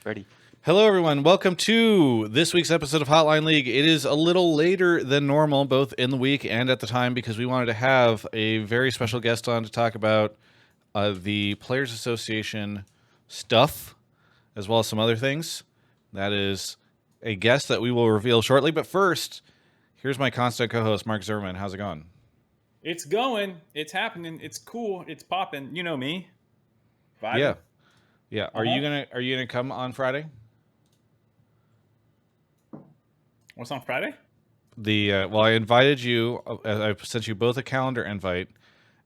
Ready. Hello, everyone. Welcome to this week's episode of Hotline League. It is a little later than normal, both in the week and at the time, because we wanted to have a very special guest on to talk about the Players Association stuff, as well as some other things. That is a guest that we will reveal shortly. But first, here's my constant co-host, Mark Zimmerman. How's it going? It's going. It's happening. It's cool. It's popping. You know me. Vibing. Yeah. Are you gonna come on Friday? What's on Friday? I invited you. I sent you both a calendar invite,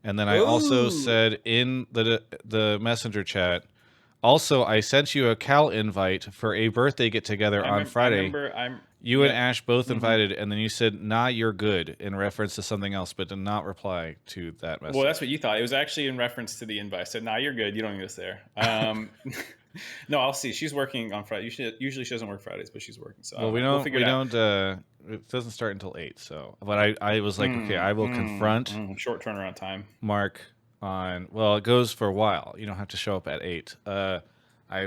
and then I also said in the messenger chat. Also, I sent you a Cal invite for a birthday get together on Friday. You and Ash both invited, and then you said, "Nah, you're good," in reference to something else, but did not reply to that message. Well, that's what you thought. It was actually in reference to the invite. I said, "Nah, you're good. You don't need us there." No, I'll see. She's working on Friday. Usually she doesn't work Fridays, but she's working. So we'll figure it out. It doesn't start until 8. So, but I was like, okay, I will confront short turnaround time. Mark on. Well, it goes for a while. You don't have to show up at 8. I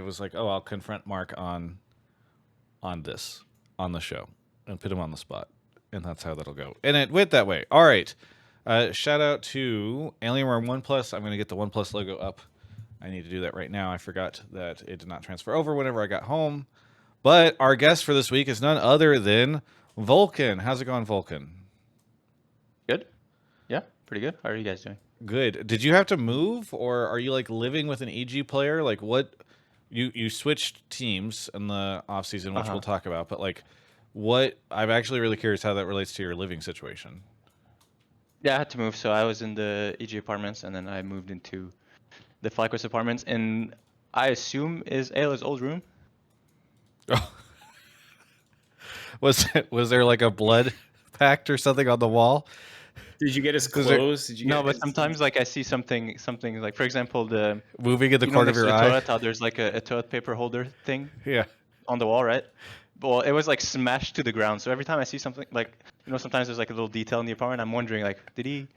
was like, I'll confront Mark on this on the show and put him on the spot, and that's how that'll go. And it went that way. All right. Shout out to Alienware OnePlus. I'm going to get the OnePlus logo up. I need to do that right now. I forgot that it did not transfer over whenever I got home. But our guest for this week is none other than Vulcan. How's it going, Vulcan? Good. Yeah, pretty good. How are you guys doing? Good. Did you have to move, or are you like living with an EG player? Like what? You switched teams in the off season, which we'll talk about. But like, what? I'm actually really curious how that relates to your living situation. Yeah, I had to move. So I was in the EG apartments, and then I moved into the FlyQuest apartments, and I assume is Ayla's old room. Oh. Was there like a blood pact or something on the wall? Did you get his clothes? No, but sometimes like I see something like, for example, the moving in the corner of your eye. Toilet, how there's like a toilet paper holder thing. Yeah. On the wall, right? Well, it was like smashed to the ground. So every time I see something like, sometimes there's like a little detail in the apartment. I'm wondering like, did he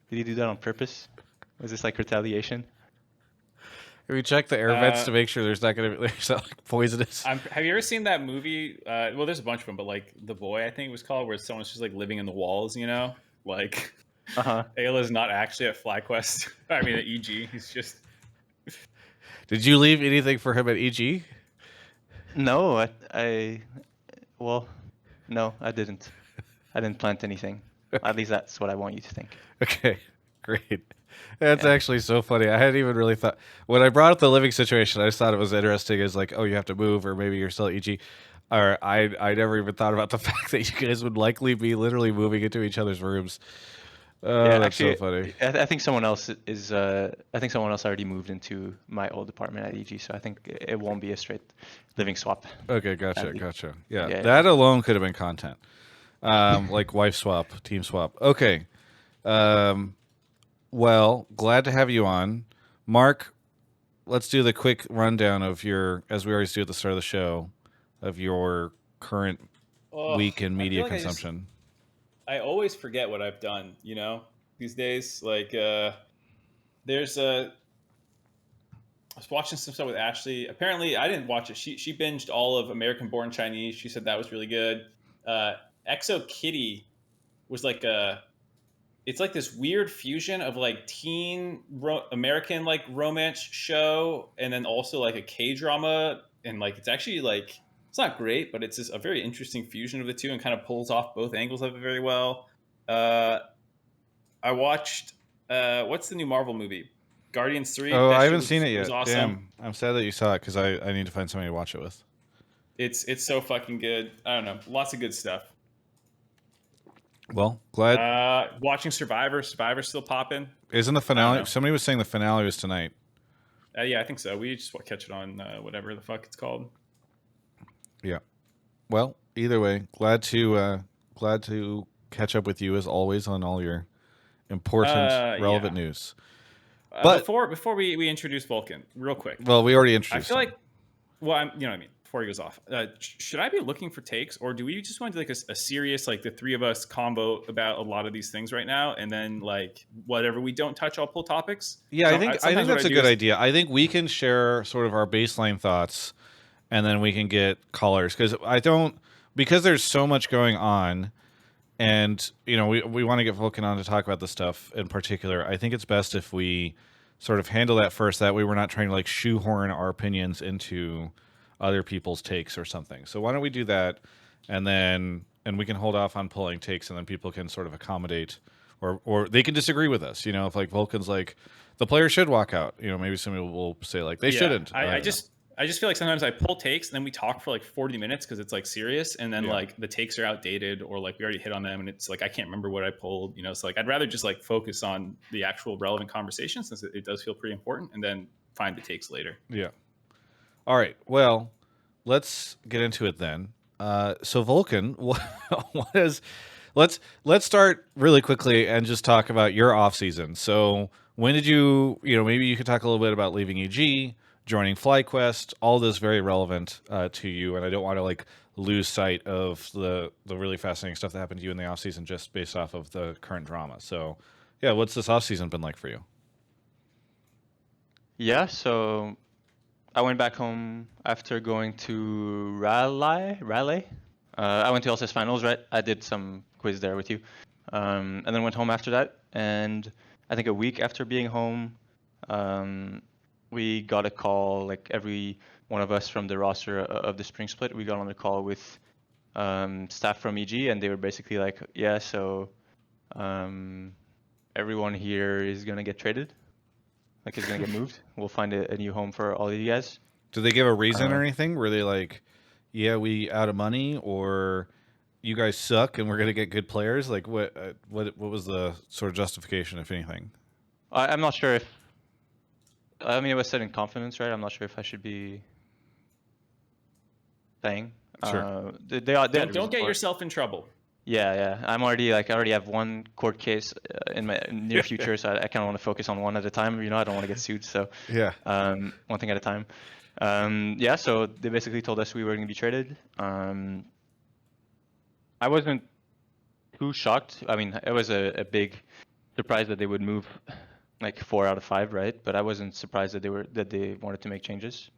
do that on purpose? Was this like retaliation? Have you checked the air vents to make sure there's not going to be like poisonous? Have you ever seen that movie? Well, there's a bunch of them, but like The Boy, I think it was called, where someone's just like living in the walls, Like, Ayla's not actually at FlyQuest. I mean, at EG. He's just. Did you leave anything for him at EG? No, no, I didn't. I didn't plant anything. At least that's what I want you to think. Okay, great. That's actually so funny. I hadn't even really thought. When I brought up the living situation, I just thought it was interesting as like, you have to move, or maybe you're still at EG. Or I never even thought about the fact that you guys would likely be literally moving into each other's rooms. That's actually so funny. I think someone else is. I think someone else already moved into my old apartment at EG, so I think it won't be a straight living swap. Okay, gotcha. Yeah, that alone could have been content, like wife swap, team swap. Okay, well, glad to have you on, Mark. Let's do the quick rundown of as we always do at the start of the show, of your current week in media consumption. I always forget what I've done, these days. Like, I was watching some stuff with Ashley. Apparently, I didn't watch it. She binged all of American Born Chinese. She said that was really good. Exo Kitty was like it's like this weird fusion of like teen American like romance show, and then also like a K-drama, and like it's actually like. It's not great, but it's just a very interesting fusion of the two and kind of pulls off both angles of it very well. I watched, what's the new Marvel movie? Guardians 3. Oh, I haven't seen it yet. Awesome. Damn, I'm sad that you saw it because I need to find somebody to watch it with. It's so fucking good. I don't know. Lots of good stuff. Well, glad. Watching Survivor. Survivor's still popping. Isn't the finale? Somebody was saying the finale was tonight. Yeah, I think so. We just catch it on whatever the fuck it's called. Yeah. Well, either way, glad to catch up with you as always on all your important, relevant news. But before we introduce Vulcan, real quick. Well, we already introduced. I feel like, you know what I mean. Before he goes off, should I be looking for takes, or do we just want to do like a serious, like the three of us combo about a lot of these things right now, and then like whatever we don't touch, I'll pull topics? Yeah, so I think that's a good idea. I think we can share sort of our baseline thoughts. and then we can get callers because there's so much going on. And, we want to get Vulcan on to talk about this stuff in particular. I think it's best if we sort of handle that first. That way we're not trying to like shoehorn our opinions into other people's takes or something. So why don't we do that? And we can hold off on pulling takes, and then people can sort of accommodate or they can disagree with us. If like Vulcan's like, the player should walk out, maybe somebody will say like they shouldn't. I just feel like sometimes I pull takes and then we talk for like 40 minutes because it's like serious, and then like the takes are outdated or like we already hit on them and it's like I can't remember what I pulled. So like I'd rather just like focus on the actual relevant conversation since it does feel pretty important, and then find the takes later. Yeah. All right. Well, let's get into it then. So Vulcan, what is? Let's start really quickly and just talk about your off season. So when did you? Maybe you could talk a little bit about leaving EG, joining FlyQuest. All this very relevant to you, and I don't want to like lose sight of the really fascinating stuff that happened to you in the off season just based off of the current drama. So yeah, what's this off season been like for you? Yeah, so I went back home after going to Raleigh. I went to LCS finals, right? I did some quiz there with you, and then went home after that. And I think a week after being home, we got a call. Like every one of us from the roster of the spring split, we got on the call with staff from EG, and they were basically like, "Yeah, so everyone here is gonna get traded. Like, is gonna get moved. We'll find a new home for all of you guys." Did they give a reason or anything? Were they like, yeah, we out of money, or you guys suck and we're gonna get good players? Like what was the sort of justification, if anything? I'm not sure if. I mean, it was said in confidence, right? I'm not sure if I should be saying. Sure. Don't get yourself in trouble. Yeah. I already have one court case in my near future, so I kind of want to focus on one at a time. I don't want to get sued, so Yeah. one thing at a time. Yeah, so they basically told us we were going to be traded. I wasn't too shocked. I mean, it was a big surprise that they would move like 4 out of 5, right? But I wasn't surprised that they wanted to make changes.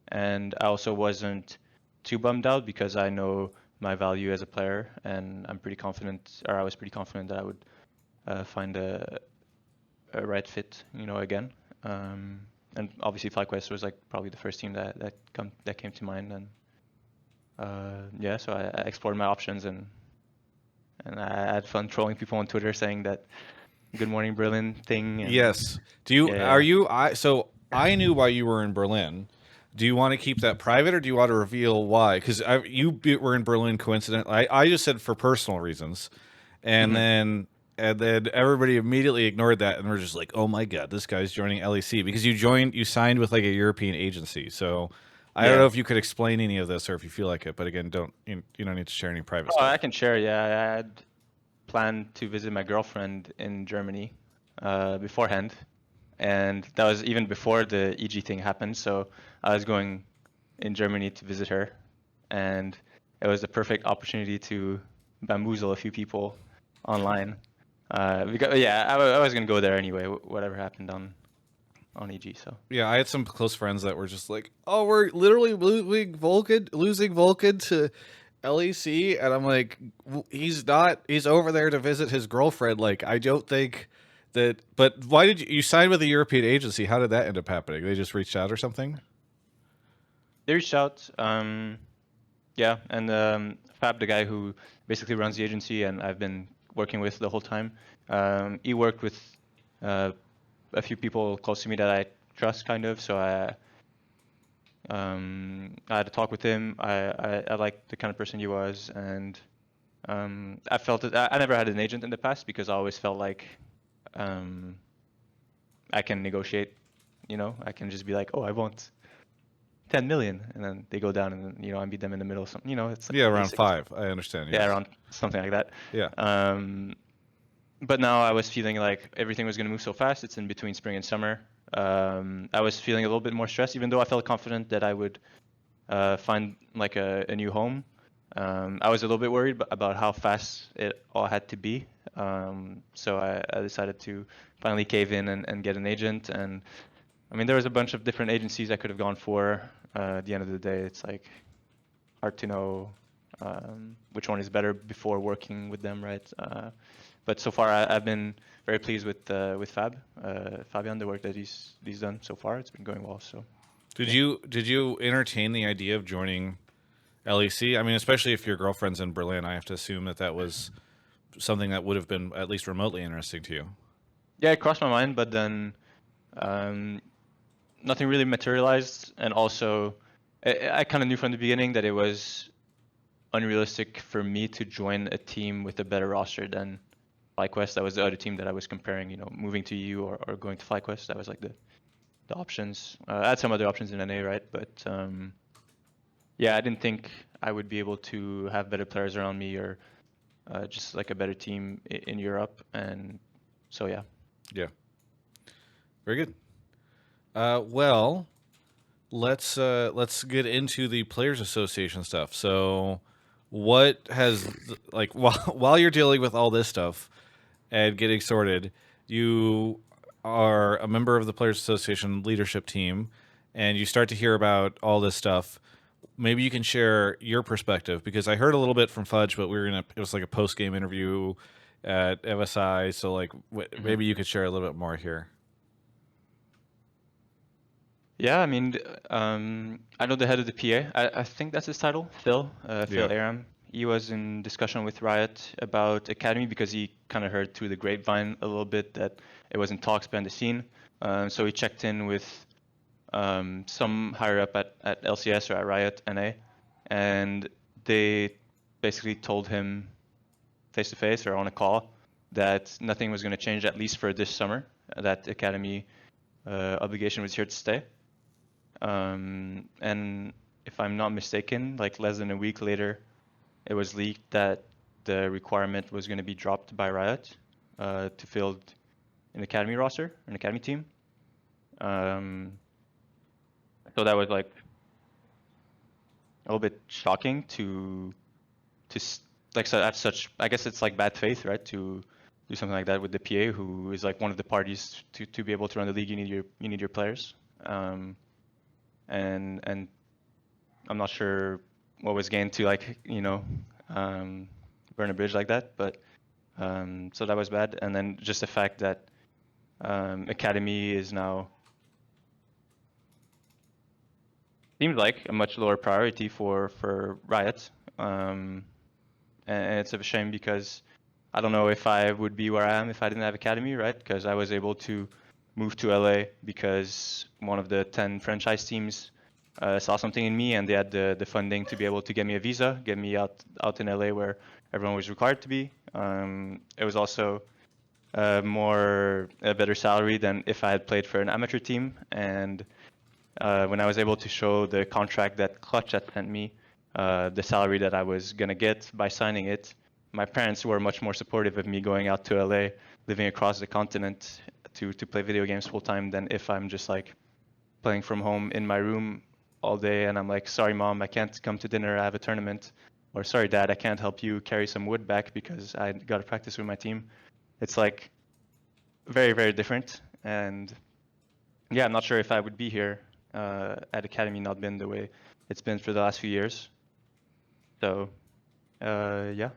And I also wasn't too bummed out because I know my value as a player, and I was pretty confident that I would find a right fit, again. And obviously FlyQuest was like probably the first team that came to mind, and yeah, so I explored my options, and I had fun trolling people on Twitter saying that "Good Morning Berlin" thing. And, yes. Do you yeah. are you? I knew why you were in Berlin. Do you want to keep that private, or do you want to reveal why? Because you were in Berlin coincidentally. I just said for personal reasons, and then everybody immediately ignored that and were just like, "Oh my god, this guy's joining LEC," because you signed with like a European agency. So I don't know if you could explain any of this or if you feel like it, but again, you don't need to share any private stuff. I can share. Yeah, I had planned to visit my girlfriend in Germany beforehand, and that was even before the EG thing happened. So I was going in Germany to visit her, and it was the perfect opportunity to bamboozle a few people online. Because I was gonna go there anyway, whatever happened on EG. So yeah, I had some close friends that were just like, "Oh, we're literally losing Vulcan to LEC," and I'm like, "He's not. He's over there to visit his girlfriend. Like, I don't think that." But why did you sign with a European agency? How did that end up happening? They just reached out or something? they reached out. Yeah, and Fab, the guy who basically runs the agency and I've been working with the whole time, he worked with a few people close to me that I trust, kind of. So I had a talk with him. I liked the kind of person he was, and I felt that I never had an agent in the past because I always felt like I can negotiate. I can just be like, "Oh, I want 10 million," and then they go down, and then I meet them in the middle. Something, it's like Yeah, around basics. 5. I understand. Yes. Yeah, around something like that. Yeah. But now I was feeling like everything was going to move so fast. It's in between spring and summer. I was feeling a little bit more stressed, even though I felt confident that I would find like a new home. I was a little bit worried about how fast it all had to be. So I decided to finally cave in and get an agent. And I mean, there was a bunch of different agencies I could have gone for. At the end of the day, it's like hard to know which one is better before working with them, right? But so far, I've been very pleased with Fabian, the work that he's done so far. It's been going well. So, Did you entertain the idea of joining LEC? I mean, especially if your girlfriend's in Berlin, I have to assume that was something that would have been at least remotely interesting to you. yeah, it crossed my mind, but then nothing really materialized, and also I kind of knew from the beginning that it was unrealistic for me to join a team with a better roster than FlyQuest. That was the other team that I was comparing, moving to EU or going to FlyQuest. That was like the options. I had some other options in NA, right? But yeah, I didn't think I would be able to have better players around me or just like a better team in Europe. And so, yeah. Yeah. Very good. Well, let's get into the Players Association stuff. So, what has like while you're dealing with all this stuff and getting sorted, you are a member of the Players Association leadership team, and you start to hear about all this stuff. Maybe you can share your perspective, because I heard a little bit from Fudge, but it was like a post game interview at MSI. So like maybe you could share a little bit more here. Yeah, I mean, I know the head of the PA. I think that's his title, Phil Yeah. Aram. He was in discussion with Riot about Academy because he kind of heard through the grapevine a little bit that it was in talks behind the scene. So he checked in with some higher up at LCS or at Riot NA, and they basically told him face to face or on a call that nothing was going to change, at least for this summer. That Academy obligation was here to stay. And if I'm not mistaken, like less than a week later, it was leaked that the requirement was going to be dropped by Riot to field an academy roster, an academy team. So that was like a little bit shocking like, so that's such, I guess it's like bad faith, right? To do something like that with the PA, who is like one of the parties to be able to run the league. You need your players. And I'm not sure what was gained to like burn a bridge like that, but so that was bad. And then just the fact that Academy is now seems like a much lower priority for Riot, and it's a shame because I don't know if I would be where I am if I didn't have Academy, right? Because I was able to move to LA because one of the 10 franchise teams saw something in me, and they had the funding to be able to get me a visa, get me out in LA where everyone was required to be. It was also a better salary than if I had played for an amateur team. And when I was able to show the contract that Clutch had sent me, the salary that I was gonna get by signing it, my parents were much more supportive of me going out to LA, living across the continent to play video games full time than if I'm just like playing from home in my room all day and I'm like, sorry mom, I can't come to dinner, I have a tournament, or sorry dad, I can't help you carry some wood back because I got to practice with my team. It's like very, very different. And yeah, I'm not sure if I would be here at Academy not been the way it's been for the last few years. So yeah.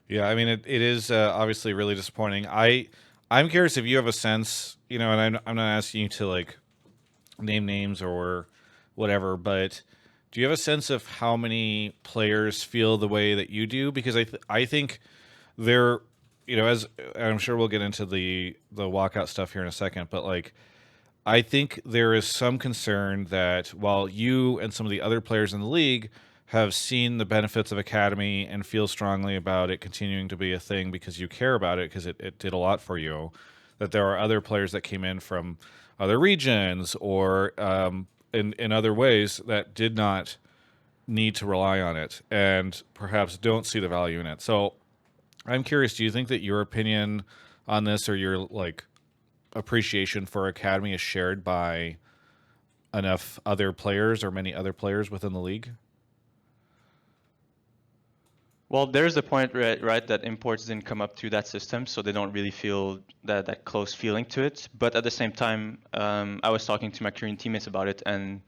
Yeah, I mean, it is obviously really disappointing. I'm curious if you have a sense, and I'm not asking you to like name names or whatever, but do you have a sense of how many players feel the way that you do? Because I think there, as I'm sure we'll get into the walkout stuff here in a second, but like I think there is some concern that while you and some of the other players in the league have seen the benefits of Academy and feel strongly about it continuing to be a thing because you care about it, because it did a lot for you, that there are other players that came in from other regions or in other ways that did not need to rely on it and perhaps don't see the value in it. So I'm curious, do you think that your opinion on this or your like appreciation for Academy is shared by enough other players or many other players within the league? Well, there's the point, right, that imports didn't come up to that system, so they don't really feel that close feeling to it. But at the same time, I was talking to my Korean teammates about it, and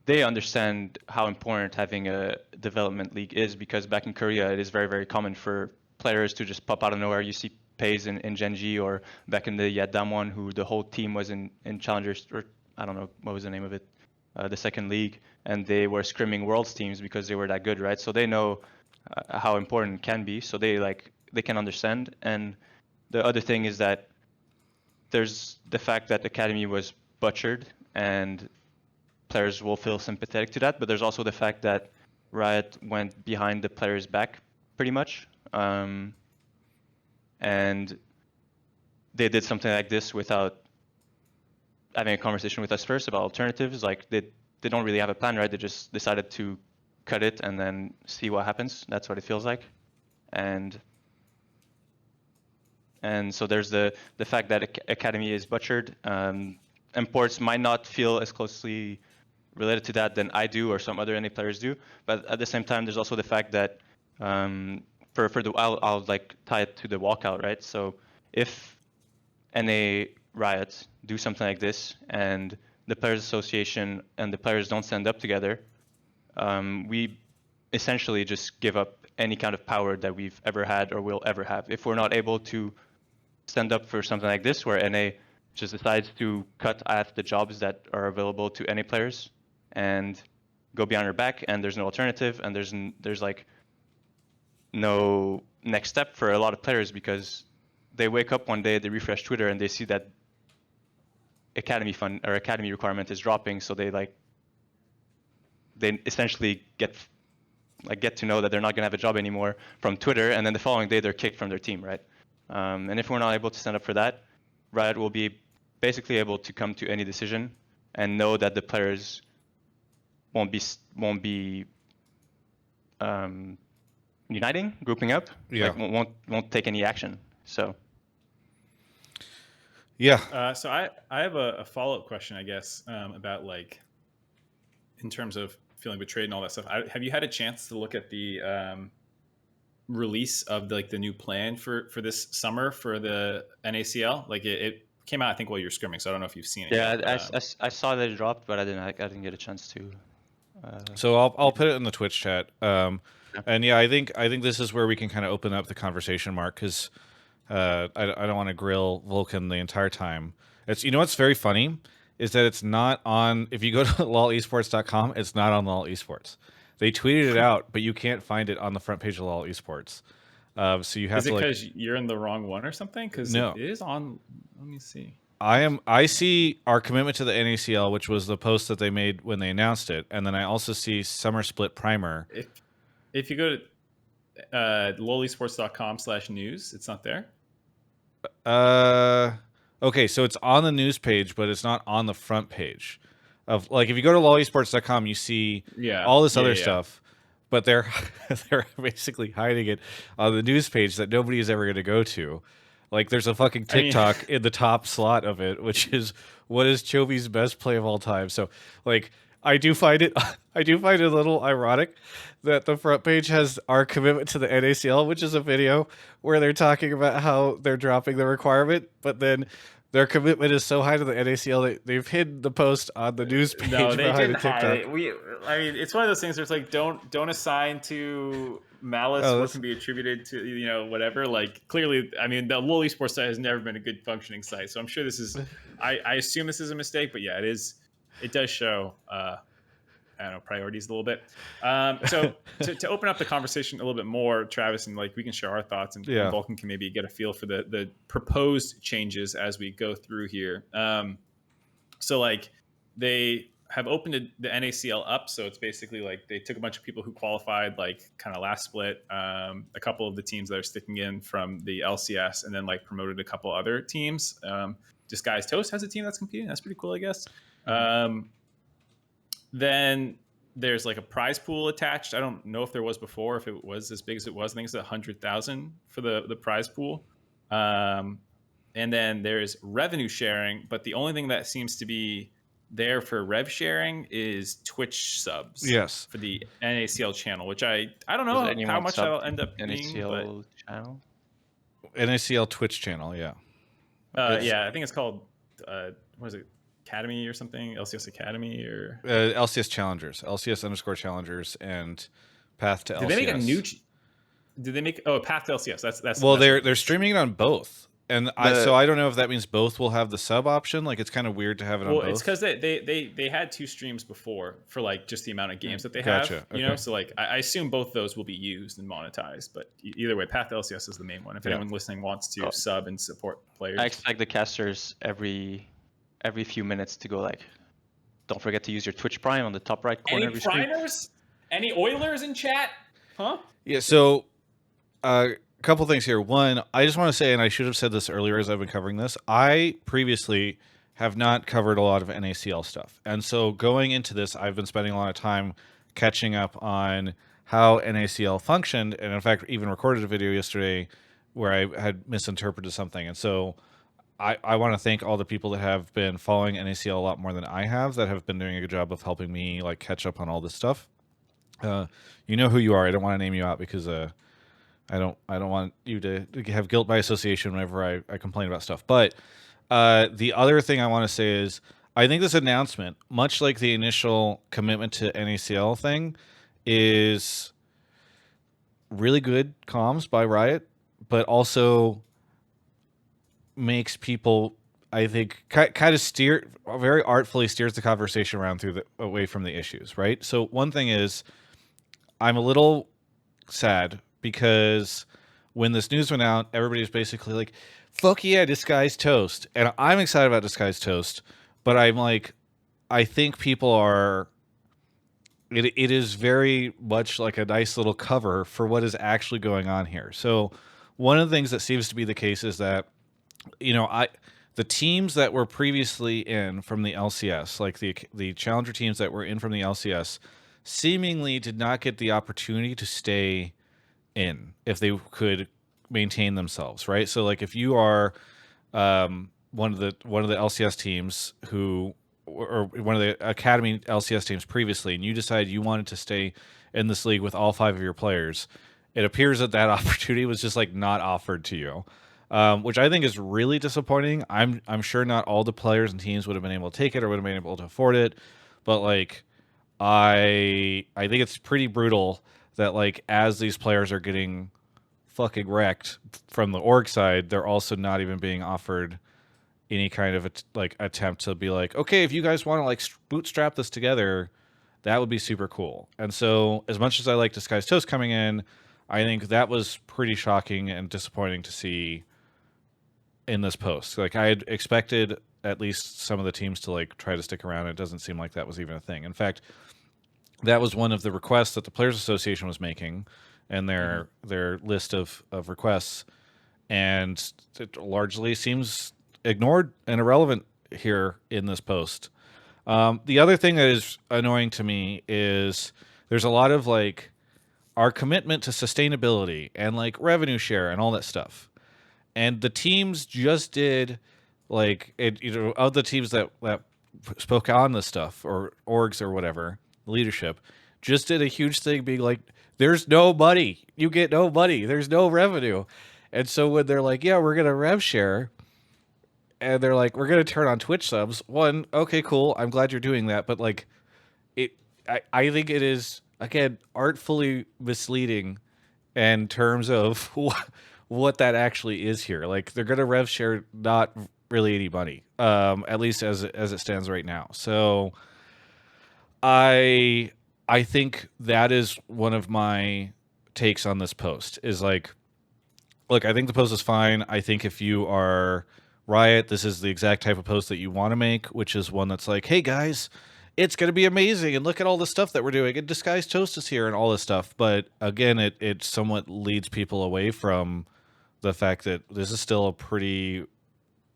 they understand how important having a development league is, because back in Korea, it is very, very common for players to just pop out of nowhere. You see Pays in Genji, or back in the Yadamwon, who the whole team was in Challengers, or I don't know, what was the name of it? The second league, and they were scrimming Worlds teams because they were that good, right? So they know how important it can be, so they can understand. And the other thing is that there's the fact that Academy was butchered, and players will feel sympathetic to that, but there's also the fact that Riot went behind the players' back pretty much, and they did something like this without having a conversation with us first about alternatives. Like they don't really have a plan, right? They just decided to cut it and then see what happens. That's what it feels like. And so there's the fact that Academy is butchered. Imports might not feel as closely related to that than I do or some other NA players do, but at the same time, there's also the fact that for the I'll like tie it to the walkout, right? So if NA Riot do something like this and the Players Association and the players don't stand up together, we essentially just give up any kind of power that we've ever had or will ever have. If we're not able to stand up for something like this, where NA just decides to cut at the jobs that are available to NA players and go behind our back, and there's no alternative, and there's like no next step for a lot of players, because they wake up one day, they refresh Twitter, and they see that Academy fund or Academy requirement is dropping, so they essentially get to know that they're not going to have a job anymore from Twitter, and then the following day they're kicked from their team, right? And if we're not able to stand up for that, Riot will be basically able to come to any decision and know that the players won't be uniting, grouping up, Yeah. like won't take any action. So yeah. So I have a follow-up question, I guess, about like in terms of feeling betrayed and all that stuff. Have you had a chance to look at the release of the new plan for this summer for the NACL? Like it came out, I think, while you were scrimming, so I don't know if you've seen it. yeah, yet, I saw that it dropped, but I didn't get a chance to. So I'll put it in the Twitch chat. And yeah, I think this is where we can kind of open up the conversation, Mark, because I don't want to grill Vulcan the entire time. It's, you know what's very funny is that it's not on, if you go to lolesports.com, it's not on LOL Esports. They tweeted it out, but you can't find it on the front page of LOL Esports. So you have is to it like, because you're in the wrong one or something? Because No. it is on. Let me see. I see our commitment to the NACL, which was the post that they made when they announced it, and then I also see Summer Split Primer. If you go to lolesports.com/news, it's not there. Okay, so it's on the news page, but it's not on the front page. Of like, if you go to lolesports.com, you see all this other stuff, but they're basically hiding it on the news page that nobody is ever going to go to. Like, there's a fucking TikTok in the top slot of it, which is, what is Chovy's best play of all time? So, like, I do find it a little ironic that the front page has our commitment to the NACL, which is a video where they're talking about how they're dropping the requirement, but then their commitment is so high to the NACL that they've hidden the post on the news page No, they behind didn't the hide TikTok. it. I mean, it's one of those things where it's like, don't assign to malice what can be attributed to, whatever. Like, clearly, I mean, the LOL Esports site has never been a good functioning site, so I'm sure this is, I assume this is a mistake, but yeah, it does show, I don't know, priorities a little bit. So to open up the conversation a little bit more, Travis, and like we can share our thoughts, and Vulcan can maybe get a feel for the proposed changes as we go through here. So like they have opened the NACL up, so it's basically like they took a bunch of people who qualified like kind of last split, a couple of the teams that are sticking in from the LCS, and then like promoted a couple other teams. Disguised Toast has a team that's competing. That's pretty cool, I guess. Then there's like a prize pool attached. I don't know if there was before, if it was as big as it was. I think it's 100,000 for the prize pool. And then there's revenue sharing, but the only thing that seems to be there for rev sharing is Twitch subs. Yes. For the NACL channel, which I don't Does know how anyone much sub that'll end up being, but NACL channel? NACL Twitch channel, yeah. yeah, I think it's called what is it, Academy or something, LCS Academy or LCS Challengers, LCS_Challengers, and Path to LCS. did they make a new? Did they make Path to LCS? That's well, that's they're streaming it on both, and so I don't know if that means both will have the sub option. Like it's kind of weird to have it on both. Well, it's because they had 2 streams before for like just the amount of games that they Gotcha. have. You know, so like I assume both those will be used and monetized. But either way, Path to LCS is the main one. If anyone listening wants to sub and support players, I expect the casters every few minutes to go like, don't forget to use your Twitch Prime on the top right corner of any your screen. primers, any Oilers in chat, huh? Yeah. So, a couple things here. One, I just want to say, and I should have said this earlier as I've been covering this. I previously have not covered a lot of NACL stuff, and so going into this, I've been spending a lot of time catching up on how NACL functioned, and in fact, even recorded a video yesterday where I had misinterpreted something, and so. I want to thank all the people that have been following NACL a lot more than I have, that have been doing a good job of helping me like catch up on all this stuff. You know who you are. I don't want to name you out because I don't want you to have guilt by association whenever I complain about stuff. But the other thing I want to say is I think this announcement, much like the initial commitment to NACL thing, is really good comms by Riot, but also makes people, I think, kind of very artfully steers the conversation around away from the issues, right? So one thing is, I'm a little sad because when this news went out, everybody's basically like, fuck yeah, Disguised Toast. And I'm excited about Disguised Toast, but I'm like, I think people are, it is very much like a nice little cover for what is actually going on here. So one of the things that seems to be the case is that, you know, the teams that were previously in from the LCS, like the challenger teams that were in from the LCS, seemingly did not get the opportunity to stay in if they could maintain themselves, right? So, like, if you are one of the LCS teams or one of the Academy LCS teams previously, and you decide you wanted to stay in this league with all 5 of your players, it appears that opportunity was just like not offered to you. Which I think is really disappointing. I'm sure not all the players and teams would have been able to take it or would have been able to afford it, but like I think it's pretty brutal that like as these players are getting fucking wrecked from the org side, they're also not even being offered any kind of attempt to be like, okay, if you guys want to like bootstrap this together, that would be super cool. And so as much as I like Disguised Toast coming in, I think that was pretty shocking and disappointing to see in this post. Like I had expected at least some of the teams to like try to stick around. It doesn't seem like that was even a thing. In fact, that was one of the requests that the Players Association was making in their list of requests, and it largely seems ignored and irrelevant here in this post. The other thing that is annoying to me is there's a lot of like our commitment to sustainability and like revenue share and all that stuff. And the teams just did like it, you know, of the teams that spoke on this stuff or orgs or whatever, leadership just did a huge thing being like, there's no money. You get no money. There's no revenue. And so when they're like, yeah, we're going to rev share, and they're like, we're going to turn on Twitch subs. One, okay, cool. I'm glad you're doing that. But like I think it is, again, artfully misleading in terms of what that actually is here. Like they're going to rev share not really any money, at least as it stands right now. So I think that is one of my takes on this post is like, look, I think the post is fine. I think if you are Riot, this is the exact type of post that you want to make, which is one that's like, hey guys, it's going to be amazing, and look at all the stuff that we're doing, and Disguised Toast is here and all this stuff. But again, it somewhat leads people away from the fact that this is still a pretty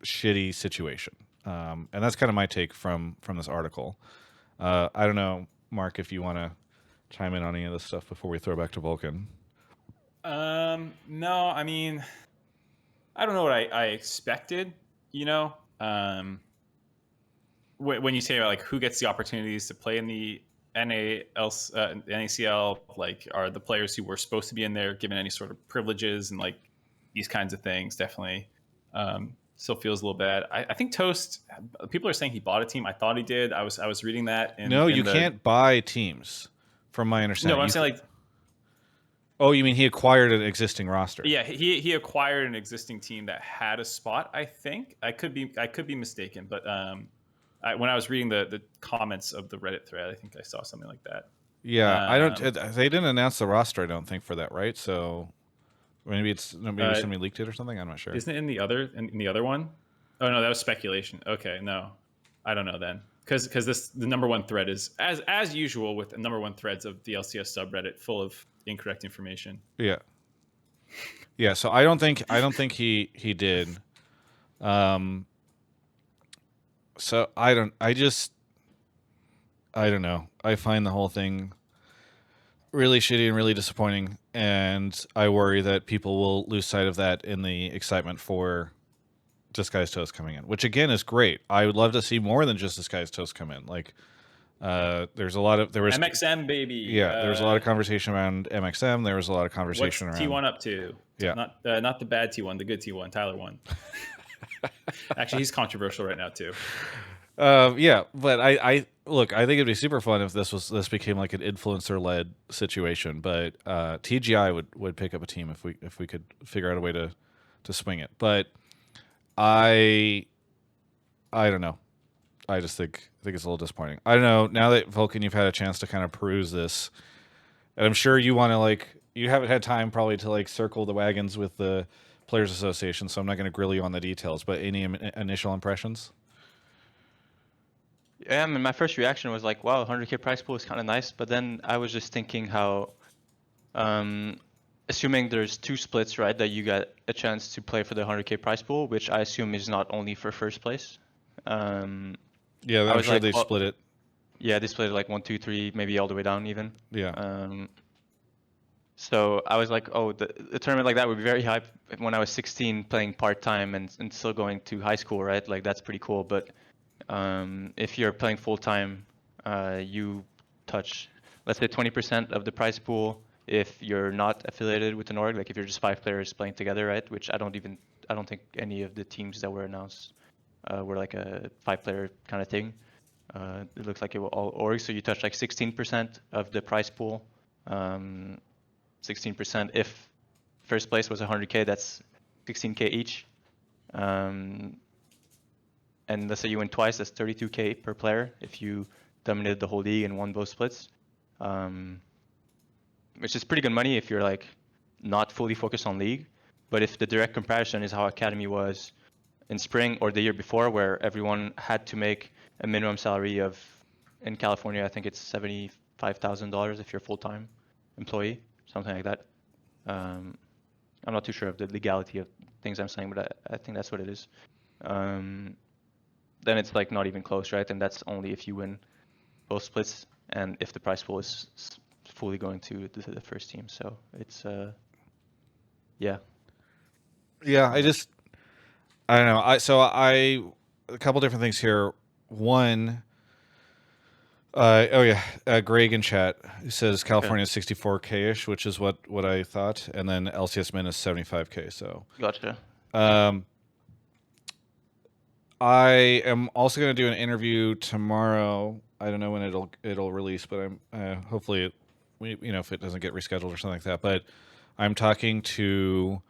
shitty situation. And that's kind of my take from this article. I don't know, Mark, if you want to chime in on any of this stuff before we throw back to Vulcan. No, I mean, I don't know what I expected, you know. when you say about like who gets the opportunities to play in the NACL, like are the players who were supposed to be in there given any sort of privileges and like these kinds of things, definitely still feels a little bad. I think Toast, people are saying he bought a team. I thought he did. I was reading that. No, you can't buy teams, from my understanding. No, I'm saying like. Oh, you mean he acquired an existing roster? Yeah, he acquired an existing team that had a spot. I think I could be mistaken, but when I was reading the comments of the Reddit thread, I think I saw something like that. Yeah, I don't. They didn't announce the roster, I don't think, for that, right? So maybe somebody leaked it or something. I'm not sure. Isn't it in the other one? Oh no, that was speculation. Okay, no, I don't know then, because the number one thread is as usual with the number one threads of the LCS subreddit full of incorrect information. Yeah. Yeah. So I don't think he did. So I don't know. I find the whole thing really shitty and really disappointing, and I worry that people will lose sight of that in the excitement for Disguised Toast coming in, which again is great. I would love to see more than just Disguised Toast come in. Like, there was MXM baby. Yeah, there was a lot of conversation around MXM. There was a lot of conversation what's around T1 up to. Yeah, not the bad T1, the good T1. Tyler won. Actually, he's controversial right now too. Yeah, but I look. I think it'd be super fun if this became like an influencer-led situation. But TGI would pick up a team if we could figure out a way to swing it. But I don't know. I just think it's a little disappointing. I don't know. Now that Vulcan, you've had a chance to kind of peruse this, and I'm sure you want to you haven't had time probably to circle the wagons with the Players Association, so I'm not going to grill you on the details. But any initial impressions? Yeah, I mean, my first reaction was like, wow, 100K prize pool is kind of nice. But then I was just thinking how, assuming there's 2 splits, right, that you got a chance to play for the 100K prize pool, which I assume is not only for first place. Yeah, I'm sure they split it. Yeah, they split it like 1, 2, 3, maybe all the way down even. Yeah. So I was like, oh, the tournament like that would be very hype when I was 16 playing part-time and still going to high school, right? Like, that's pretty cool. But if you're playing full-time, you touch, let's say, 20% of the prize pool if you're not affiliated with an org, like if you're just 5 players playing together, right? Which I don't think any of the teams that were announced were like a 5-player kind of thing. It looks like it was all orgs, so you touch like 16% of the prize pool. 16% if first place was 100K, that's 16K each. And let's say you win twice, that's 32K per player if you dominated the whole league and won both splits. Which is pretty good money if you're like not fully focused on league. But if the direct comparison is how Academy was in spring or the year before, where everyone had to make a minimum salary of, in California, I think it's $75,000 if you're a full-time employee, something like that. I'm not too sure of the legality of things I'm saying, but I think that's what it is. Then it's like not even close, right? And that's only if you win both splits and if the prize pool is fully going to the first team. So it's yeah. Yeah, I don't know. A couple different things here. One, Greg in chat says California is 64K-ish, which is what I thought, and then LCS min is 75K. So gotcha. I am also going to do an interview tomorrow. I don't know when it'll release, but I'm hopefully if it doesn't get rescheduled or something like that. But I'm talking to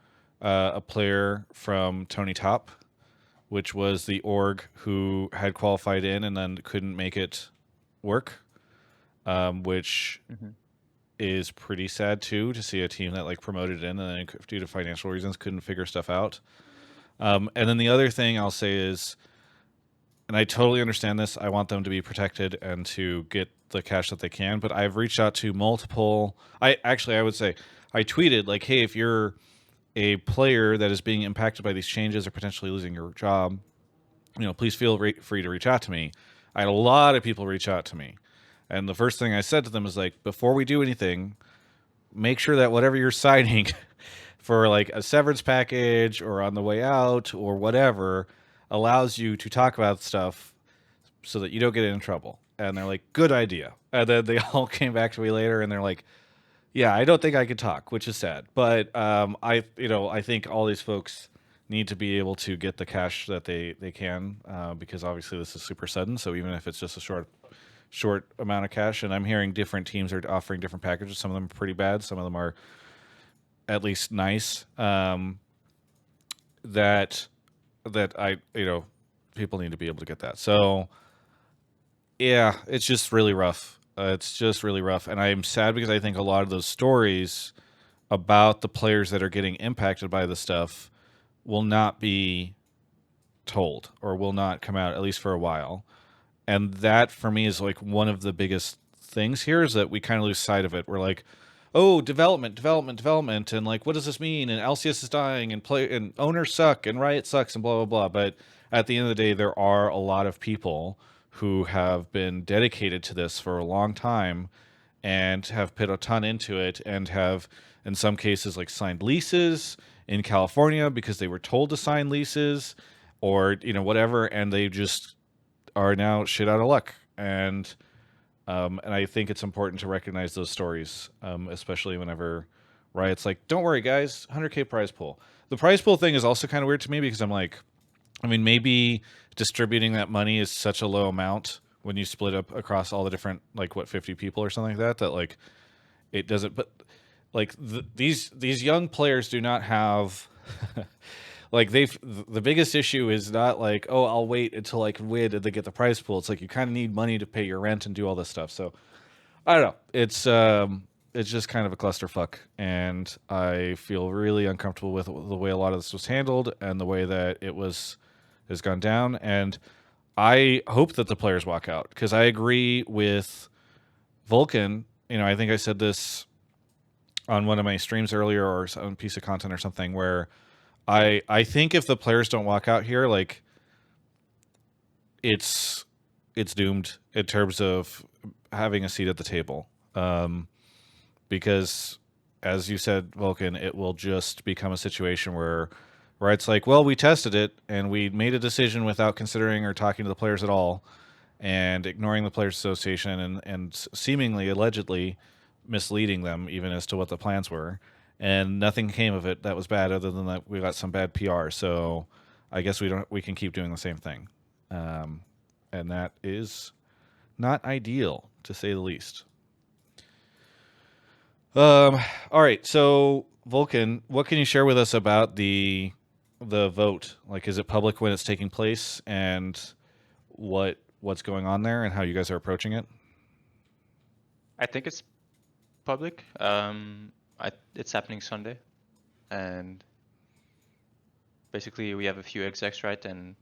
a player from Tony Top, which was the org who had qualified in and then couldn't make it work, which is pretty sad too, to see a team that like promoted in and then due to financial reasons couldn't figure stuff out. And then the other thing I'll say is, and I totally understand this, I want them to be protected and to get the cash that they can, but I've reached out to multiple, I would say, I tweeted like, hey, if you're a player that is being impacted by these changes or potentially losing your job, please feel free to reach out to me. I had a lot of people reach out to me. And the first thing I said to them is like, before we do anything, make sure that whatever you're signing for like a severance package or on the way out or whatever allows you to talk about stuff so that you don't get in trouble. And they're like, good idea. And then they all came back to me later and they're like, yeah, I don't think I could talk, which is sad. But I think all these folks need to be able to get the cash that they can, because obviously this is super sudden. So even if it's just a short amount of cash, and I'm hearing different teams are offering different packages. Some of them are pretty bad. Some of them are at least nice. That I people need to be able to get that. So yeah, it's just really rough. It's just really rough, and I'm sad because I think a lot of those stories about the players that are getting impacted by the stuff will not be told or will not come out, at least for a while. And that for me is like one of the biggest things here, is that we kind of lose sight of it. We're like, oh, development, and like, what does this mean? And LCS is dying, and owners suck, and Riot sucks, and blah blah blah. But at the end of the day, there are a lot of people who have been dedicated to this for a long time and have put a ton into it, and have in some cases like signed leases in California because they were told to sign leases, or whatever, and they just are now shit out of luck. And I think it's important to recognize those stories, especially whenever Riot's like, don't worry guys, 100K prize pool. The prize pool thing is also kind of weird to me, because I'm like, I mean, maybe distributing that money is such a low amount when you split up across all the different, like, 50 people or something like that like it doesn't, but like these young players do not have like the biggest issue is not like, oh, I'll wait until I can win and then get the prize pool. It's like you kind of need money to pay your rent and do all this stuff. So I don't know. It's just kind of a clusterfuck, and I feel really uncomfortable with the way a lot of this was handled and the way that has gone down. And I hope that the players walk out, because I agree with Vulcan. I think I said this on one of my streams earlier, or some piece of content or something, where I think if the players don't walk out here, like, it's doomed in terms of having a seat at the table. Because as you said, Vulcan, it will just become a situation where it's like, well, we tested it and we made a decision without considering or talking to the players at all, and ignoring the Players Association, and seemingly, allegedly misleading them even as to what the plans were. And nothing came of it that was bad, other than that we got some bad PR. So I guess we can keep doing the same thing. And that is not ideal, to say the least. All right. So Vulcan, what can you share with us about the vote? Like, is it public when it's taking place, and what's going on there, and how you guys are approaching it? I think it's public. It's happening Sunday, and basically we have a few execs, right, and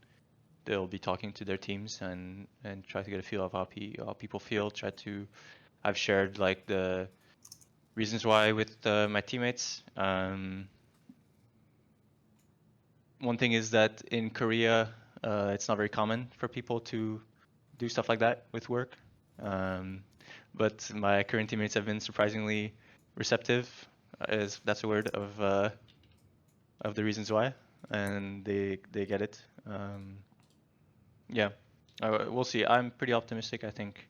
they'll be talking to their teams and try to get a feel of how people feel. I've shared like the reasons why with my teammates. One thing is that in Korea, it's not very common for people to do stuff like that with work. But my current teammates have been surprisingly receptive, that's a word, of the reasons why, and they get it. Yeah, we'll see. I'm pretty optimistic, I think.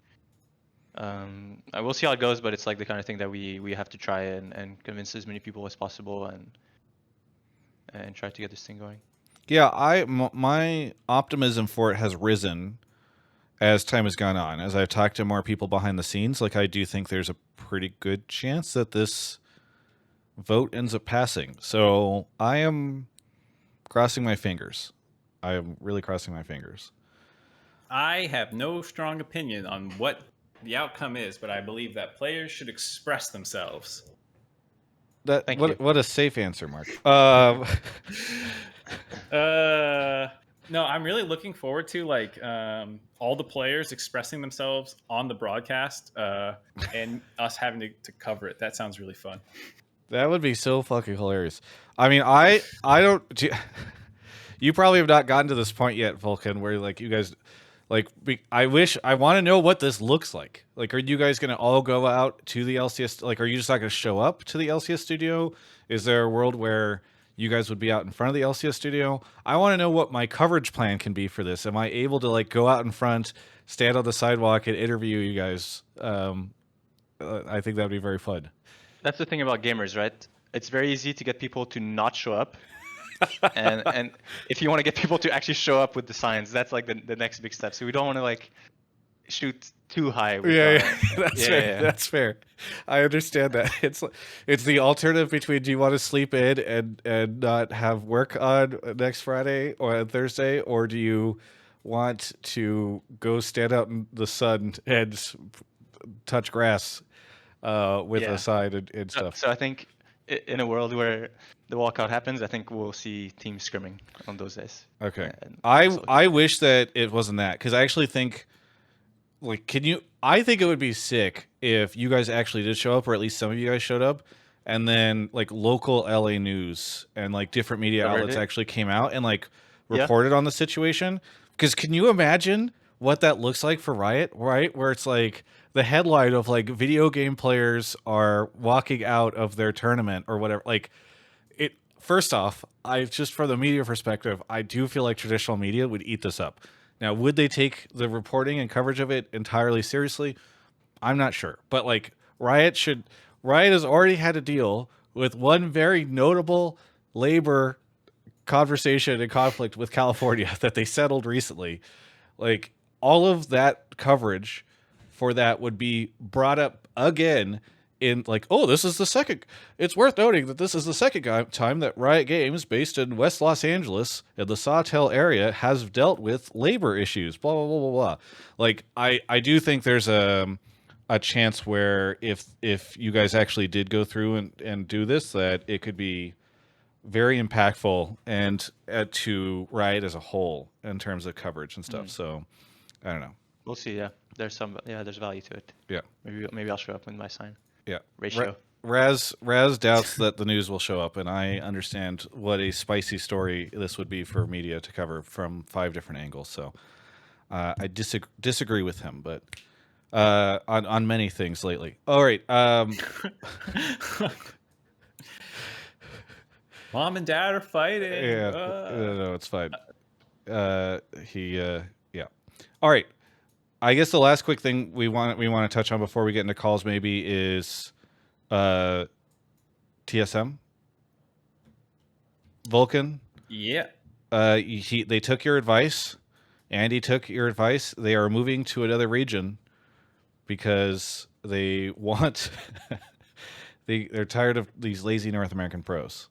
I will see how it goes, but it's like the kind of thing that we have to try and convince as many people as possible, and try to get this thing going. Yeah, my optimism for it has risen as time has gone on. As I've talked to more people behind the scenes, like, I do think there's a pretty good chance that this vote ends up passing. So I am crossing my fingers. I am really crossing my fingers. I have no strong opinion on what the outcome is, but I believe that players should express themselves. Thank you. What a safe answer, Mark. No, I'm really looking forward to all the players expressing themselves on the broadcast, and us having to cover it. That sounds really fun. That would be so fucking hilarious. I mean, I don't. You probably have not gotten to this point yet, Vulcan, where like you guys, like, I want to know what this looks like. Like, are you guys going to all go out to the LCS? Like, are you just not going to show up to the LCS studio? Is there a world where you guys would be out in front of the LCS studio. I want to know what my coverage plan can be for this. Am I able to like go out in front, stand on the sidewalk, and interview you guys? I think that would be very fun. That's the thing about gamers, right? It's very easy to get people to not show up. and if you want to get people to actually show up with the signs, that's like the next big step. So we don't want to like shoot too high. That's fair. Yeah. That's fair. I understand that. It's the alternative between do you want to sleep in and not have work on next Friday or on Thursday, or do you want to go stand out in the sun and touch grass with a sign and stuff? So I think in a world where the walkout happens, I think we'll see teams scrimming on those days. Okay. I wish that it wasn't that, because I actually think, like, I think it would be sick if you guys actually did show up, or at least some of you guys showed up, and then like local LA news and like different media outlets actually came out and like reported on the situation. Because can you imagine what that looks like for Riot, right? Where it's like the headline of like video game players are walking out of their tournament or whatever. Like, it. First off, just from the media perspective, I do feel like traditional media would eat this up. Now, would they take the reporting and coverage of it entirely seriously? I'm not sure. But like Riot has already had to deal with one very notable labor conversation and conflict with California that they settled recently. Like, all of that coverage for that would be brought up again in like, oh, this is the second. It's worth noting that this is the second time that Riot Games, based in West Los Angeles in the Sawtell area, has dealt with labor issues. Blah blah blah blah blah. Like, I do think there's a chance where if you guys actually did go through and do this, that it could be very impactful and to Riot as a whole in terms of coverage and stuff. So I don't know. We'll see. Yeah, there's value to it. Yeah. Maybe I'll show up with my sign. Yeah. Ratio. Raz doubts that the news will show up, and I understand what a spicy story this would be for media to cover from 5 different angles. So I disagree with him, but on many things lately. All right. Mom and Dad are fighting. Yeah. No, it's fine. Yeah. All right. I guess the last quick thing we want to touch on before we get into calls maybe is TSM. Vulcan. Yeah. They took your advice. Andy took your advice. They are moving to another region because they want they're tired of these lazy North American pros.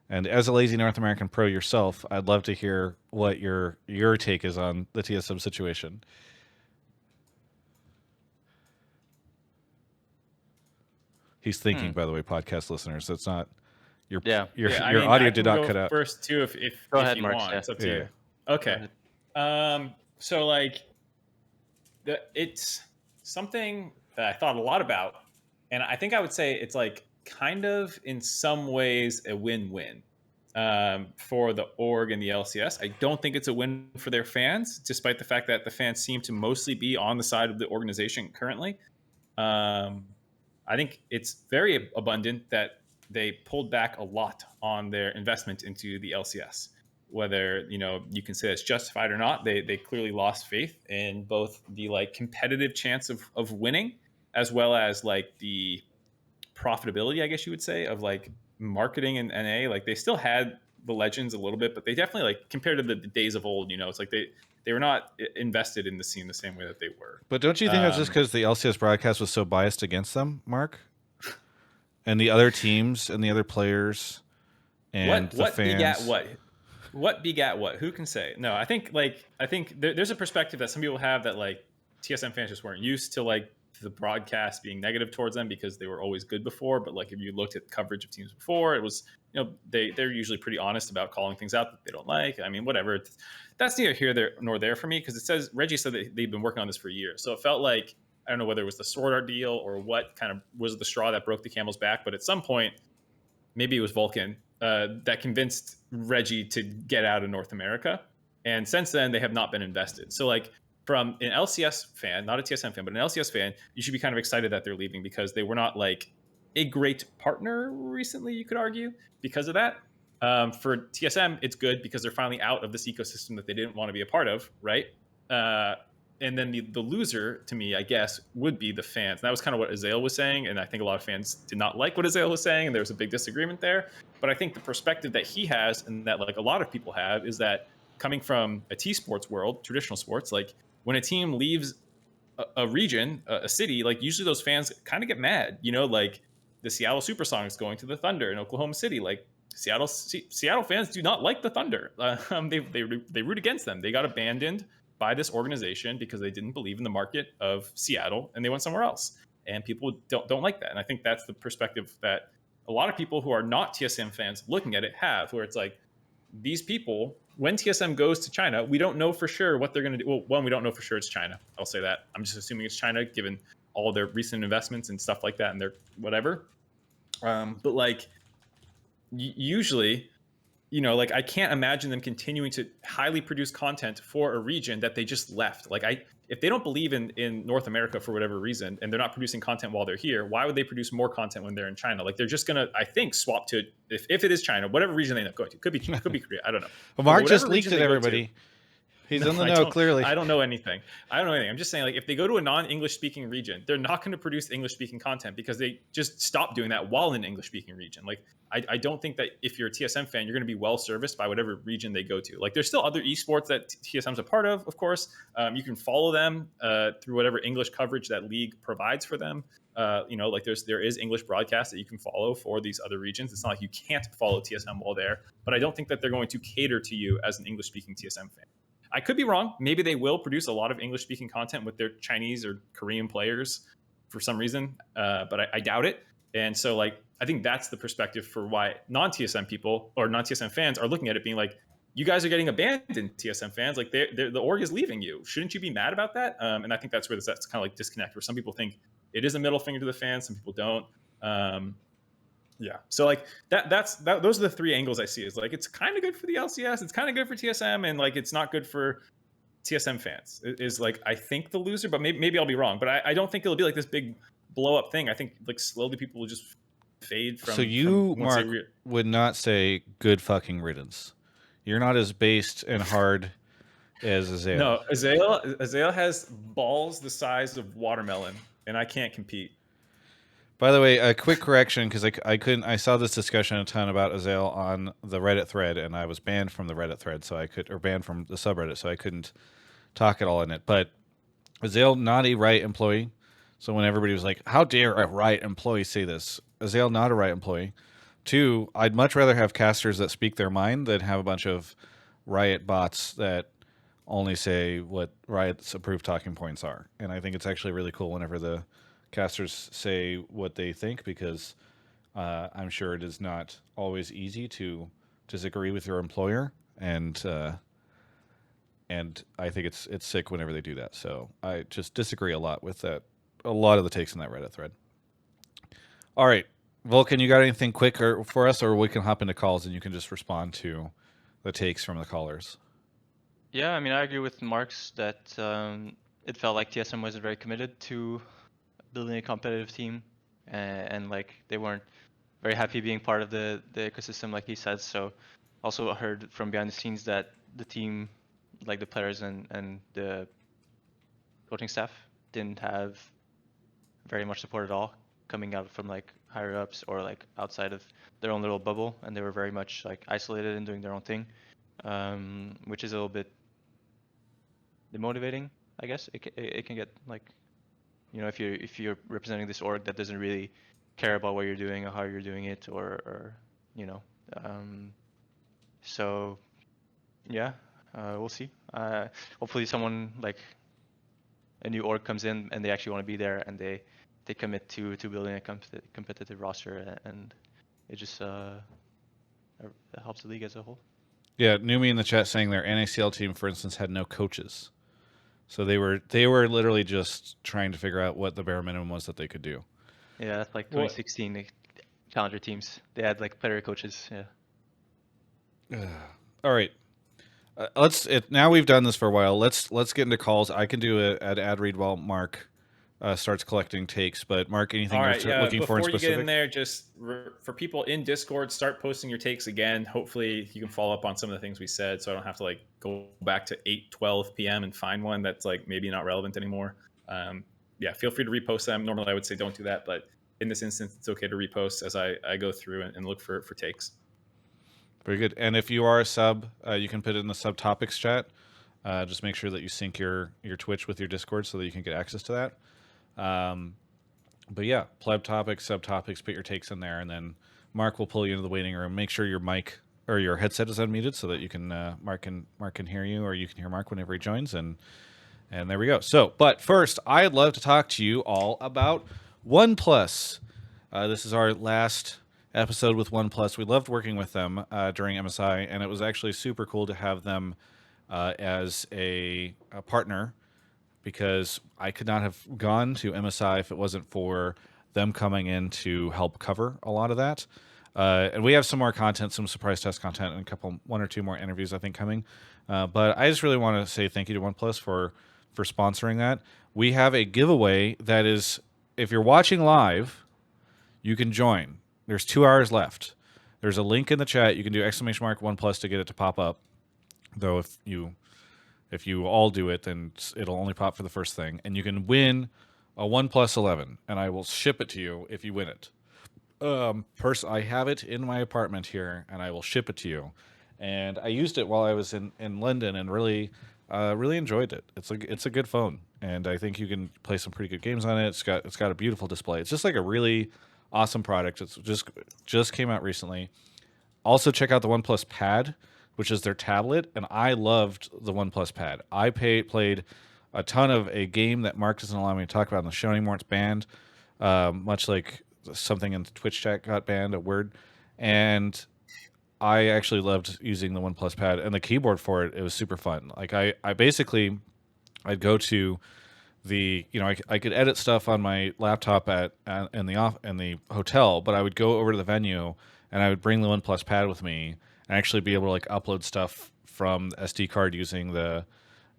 And as a lazy North American pro yourself, I'd love to hear what your take is on the TSM situation. He's thinking, by the way, podcast listeners. That's not your audio did not cut out. First, too, if Go ahead, you Mark. want, Yeah. it's up to you. Okay. So like, it's something that I thought a lot about, and I think I would say it's like kind of in some ways a win-win for the org and the LCS. I don't think it's a win for their fans, despite the fact that the fans seem to mostly be on the side of the organization currently. I think it's very abundant that they pulled back a lot on their investment into the LCS. Whether you can say that's justified or not, they clearly lost faith in both the like competitive chance of winning, as well as like the profitability, I guess you would say, of like marketing and NA. Like, they still had the legends a little bit, but they definitely, like, compared to the days of old, it's like they were not invested in the scene the same way that they were. But don't you think that's just because the LCS broadcast was so biased against them, Mark? And the other teams and the other players and the fans. What begat what? Who can say? No, I think there's a perspective that some people have that like TSM fans just weren't used to like the broadcast being negative towards them because they were always good before. But like, if you looked at coverage of teams before, it was, they're usually pretty honest about calling things out that they don't like. I mean, whatever. That's neither here nor there for me, because it says Reggie said that they've been working on this for years. So it felt like, I don't know whether it was the Sword Art deal or what kind of was the straw that broke the camel's back. But at some point, maybe it was Vulcan that convinced Reggie to get out of North America. And since then, they have not been invested. So like, from an LCS fan, not a TSM fan, but an LCS fan, you should be kind of excited that they're leaving, because they were not like a great partner recently, you could argue, because of that. For TSM, it's good because they're finally out of this ecosystem that they didn't want to be a part of, right? And then the loser, to me, I guess, would be the fans. And that was kind of what Azael was saying, and I think a lot of fans did not like what Azael was saying, and there was a big disagreement there. But I think the perspective that he has, and that like a lot of people have, is that coming from a T-sports world, traditional sports, like when a team leaves a region, a city, like usually those fans kind of get mad, you know, like the Seattle Supersonics going to the Thunder in Oklahoma City, like Seattle fans do not like the Thunder. They root against them. They got abandoned by this organization because they didn't believe in the market of Seattle and they went somewhere else. And people don't like that. And I think that's the perspective that a lot of people who are not TSM fans looking at it have, where it's like, these people, when TSM goes to China, we don't know for sure what they're going to do. Well, one, we don't know for sure it's China. I'll say that. I'm just assuming it's China, given all their recent investments and stuff like that and their whatever. But like, usually, you know, like I can't imagine them continuing to highly produce content for a region that they just left. Like if they don't believe in North America for whatever reason, and they're not producing content while they're here, why would they produce more content when they're in China? Like they're just gonna, I think, swap to, if it is China, whatever region they end up going to. Could be Korea. I don't know. Well, Mark But just whatever leaked region it, they go everybody. to- He's No, in the I know, don't- clearly. I don't know anything. I'm just saying, like, if they go to a non-English speaking region, they're not going to produce English speaking content because they just stopped doing that while in an English speaking region. Like, I don't think that if you're a TSM fan, you're going to be well serviced by whatever region they go to. Like, there's still other esports that TSM's a part of course. You can follow them through whatever English coverage that league provides for them. You know, like there is English broadcast that you can follow for these other regions. It's not like you can't follow TSM while there, but I don't think that they're going to cater to you as an English speaking TSM fan. I could be wrong. Maybe they will produce a lot of English speaking content with their Chinese or Korean players for some reason, but I doubt it. And so, like, I think that's the perspective for why non-TSM people or non-TSM fans are looking at it being like, you guys are getting abandoned, TSM fans. Like, the org is leaving you. Shouldn't you be mad about that? And I think that's where that's kind of like disconnect, where some people think it is a middle finger to the fans, some people don't. Yeah. So like those are the three angles I see. Is like, it's kind of good for the LCS, it's kind of good for TSM, and like it's not good for TSM fans. It is like, I think the loser, but maybe I'll be wrong. But I don't think it'll be like this big blow up thing. I think like slowly people will just fade from. So you, from once Mark, would not say good fucking riddance. You're not as based and hard as Azael. No, Azael has balls the size of watermelon, and I can't compete. By the way, a quick correction, because I saw this discussion a ton about Azael on the Reddit thread, and I was banned from the Reddit thread, or banned from the subreddit, so I couldn't talk at all in it. But Azael, not a Riot employee. So when everybody was like, how dare a Riot employee say this? Azael, not a Riot employee. 2, I'd much rather have casters that speak their mind than have a bunch of Riot bots that only say what Riot's approved talking points are. And I think it's actually really cool whenever the casters say what they think, because I'm sure it is not always easy to disagree with your employer, and I think it's sick whenever they do that. So I just disagree a lot with that, a lot of the takes in that Reddit thread. All right, Vulcan, you got anything quick for us, or we can hop into calls and you can just respond to the takes from the callers? Yeah, I mean, I agree with Mark's that it felt like TSM wasn't very committed to building a competitive team, and like they weren't very happy being part of the ecosystem, like he said. So also heard from behind the scenes that the team, like the players and the coaching staff, didn't have very much support at all coming out from like higher ups or like outside of their own little bubble, and they were very much like isolated and doing their own thing, which is a little bit demotivating, I guess. It can get like, you know, if you're representing this org that doesn't really care about what you're doing or how you're doing it, or you know, so yeah, we'll see. Hopefully someone like a new org comes in and they actually want to be there and they commit to building a competitive roster, and it just helps the league as a whole. Yeah, Numi in the chat saying their NACL team, for instance, had no coaches. So they were literally just trying to figure out what the bare minimum was that they could do. Yeah, that's like 2016 the Challenger teams. They had like player coaches. Yeah. All right. Now we've done this for a while. Let's get into calls. I can do an ad read while Mark starts collecting takes. But Mark, anything All you're right, yeah. looking for in Before you specific? get in there, just for people in Discord, start posting your takes again. Hopefully, you can follow up on some of the things we said, so I don't have to like go back to 8:12 p.m. and find one that's like maybe not relevant anymore. Yeah, feel free to repost them. Normally, I would say don't do that, but in this instance, it's okay to repost as I go through and look for takes. Very good. And if you are a sub, you can put it in the subtopics chat. Just make sure that you sync your Twitch with your Discord so that you can get access to that. But yeah, pleb topics, subtopics, put your takes in there, and then Mark will pull you into the waiting room. Make sure your mic or your headset is unmuted so that you can Mark can hear you, or you can hear Mark whenever he joins. And there we go. So, but first, I'd love to talk to you all about OnePlus. This is our last episode with OnePlus. We loved working with them during MSI, and it was actually super cool to have them as a partner, because I could not have gone to MSI if it wasn't for them coming in to help cover a lot of that. And we have some more content, some surprise test content, and one or two more interviews I think coming. But I just really want to say thank you to OnePlus for sponsoring that. We have a giveaway that is, if you're watching live, you can join. There's 2 hours left. There's a link in the chat. You can do !OnePlus to get it to pop up. Though if you all do it, then it'll only pop for the first thing. And you can win a OnePlus 11, and I will ship it to you if you win it. I have it in my apartment here, and I will ship it to you. And I used it while I was in London, and really enjoyed it. It's a good phone, and I think you can play some pretty good games on it. It's got a beautiful display. It's just like a really awesome product. It's just came out recently. Also, check out the OnePlus Pad, which is their tablet, and I loved the OnePlus Pad. I played a ton of a game that Mark doesn't allow me to talk about on the show anymore. It's banned, much like something in Twitch chat got banned, a word. And I actually loved using the OnePlus Pad, and the keyboard for it. It was super fun. Like I'd go to I could edit stuff on my laptop in the hotel, but I would go over to the venue and I would bring the OnePlus Pad with me and actually be able to like upload stuff from the SD card using the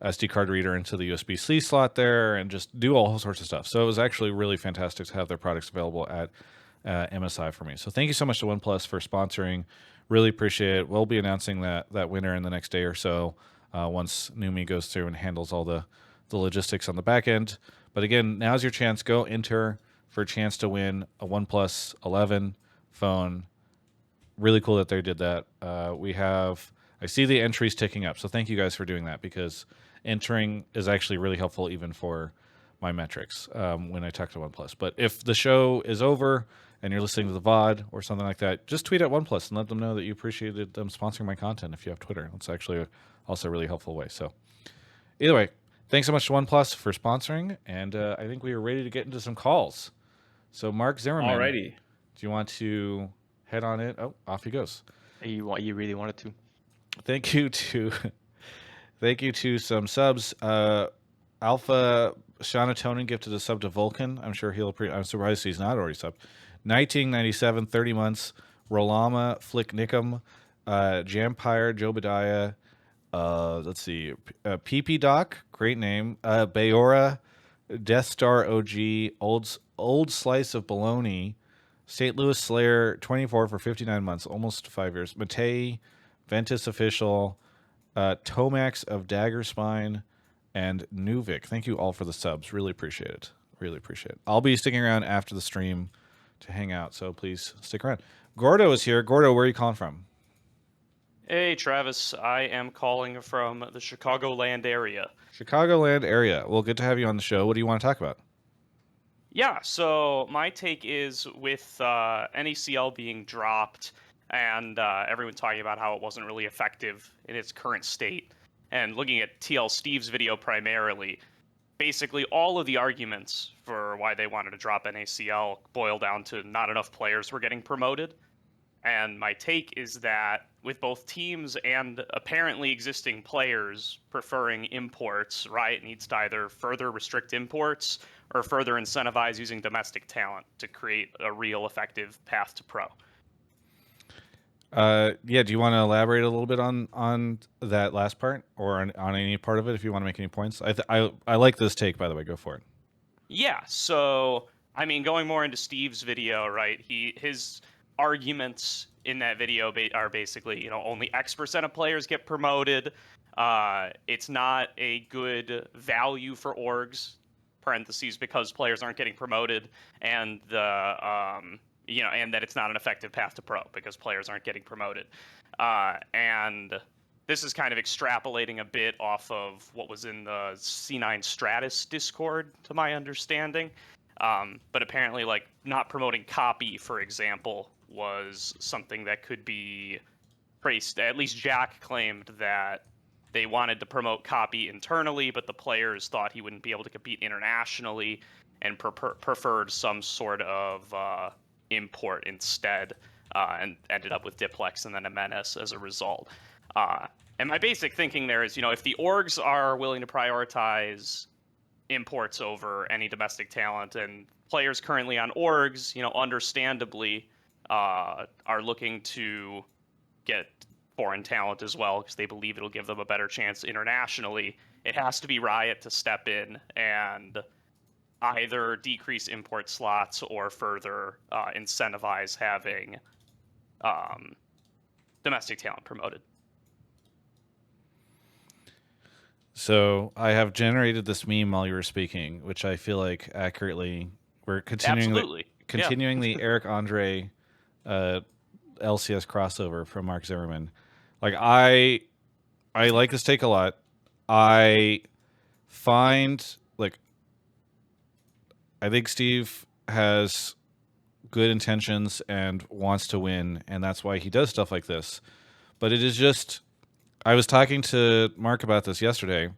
SD card reader into the USB-C slot there, and just do all sorts of stuff. So it was actually really fantastic to have their products available at MSI for me. So thank you so much to OnePlus for sponsoring. Really appreciate it. We'll be announcing that winner in the next day or so once Numi goes through and handles all the logistics on the back end. But again, now's your chance. Go enter for a chance to win a OnePlus 11 phone. Really cool that they did that. I see the entries ticking up, so thank you guys for doing that, because entering is actually really helpful even for my metrics when I talk to OnePlus. But if the show is over and you're listening to the VOD or something like that, just tweet at OnePlus and let them know that you appreciated them sponsoring my content if you have Twitter. That's actually also a really helpful way. So either way, thanks so much to OnePlus for sponsoring, and I think we are ready to get into some calls. So Mark Zimmerman, Alrighty. do you want to head on in? Oh, off he goes. You really wanted to. Thank you to some subs. Alpha Shonatonin gifted a sub to Vulcan. I'm sure I'm surprised he's not already subbed. 1997, 30 months. Rolama, Flick Nickum, Jampire, Jobadiah. Let's see. PP Doc, great name. Bayora, Death Star OG, Old Slice of Bologna, St. Louis Slayer, 24 for 59 months, almost 5 years. Matei, Ventus Official, Tomax of Dagger Spine, and Nuvik. Thank you all for the subs. Really appreciate it. Really appreciate it. I'll be sticking around after the stream to hang out, so please stick around. Gordo is here. Gordo, where are you calling from? Hey, Travis. I am calling from the Chicagoland area. Chicagoland area. Well, good to have you on the show. What do you want to talk about? Yeah, so my take is with NACL being dropped and everyone talking about how it wasn't really effective in its current state, and looking at TL Steve's video primarily, basically all of the arguments for why they wanted to drop NACL boil down to not enough players were getting promoted. And my take is that with both teams and apparently existing players preferring imports, Riot needs to either further restrict imports or further incentivize using domestic talent to create a real effective path to pro. Yeah, do you want to elaborate a little bit on that last part, or on any part of it if you want to make any points? I like this take, by the way. Go for it. Yeah, so I mean, going more into Steve's video, right? His arguments in that video are basically, only X% of players get promoted. It's not a good value for orgs, parentheses, because players aren't getting promoted, and and that it's not an effective path to pro because players aren't getting promoted. And this is kind of extrapolating a bit off of what was in the C9 Stratus Discord, to my understanding. But apparently, like, not promoting copy, for example, was something that could be traced. At least Jack claimed that they wanted to promote copy internally, but the players thought he wouldn't be able to compete internationally and preferred some sort of import instead, and ended up with Diplex and then a Menace as a result. And my basic thinking there is, if the orgs are willing to prioritize imports over any domestic talent, and players currently on orgs, understandably, are looking to get foreign talent as well because they believe it'll give them a better chance internationally, it has to be Riot to step in and either decrease import slots or further incentivize having domestic talent promoted. So I have generated this meme while you were speaking, which I feel like accurately we're continuing the Eric Andre LCS crossover from Mark Zimmerman. Like I like this take a lot. I find I think Steve has good intentions and wants to win, and that's why he does stuff like this. But it is just, I was talking to Mark about this yesterday,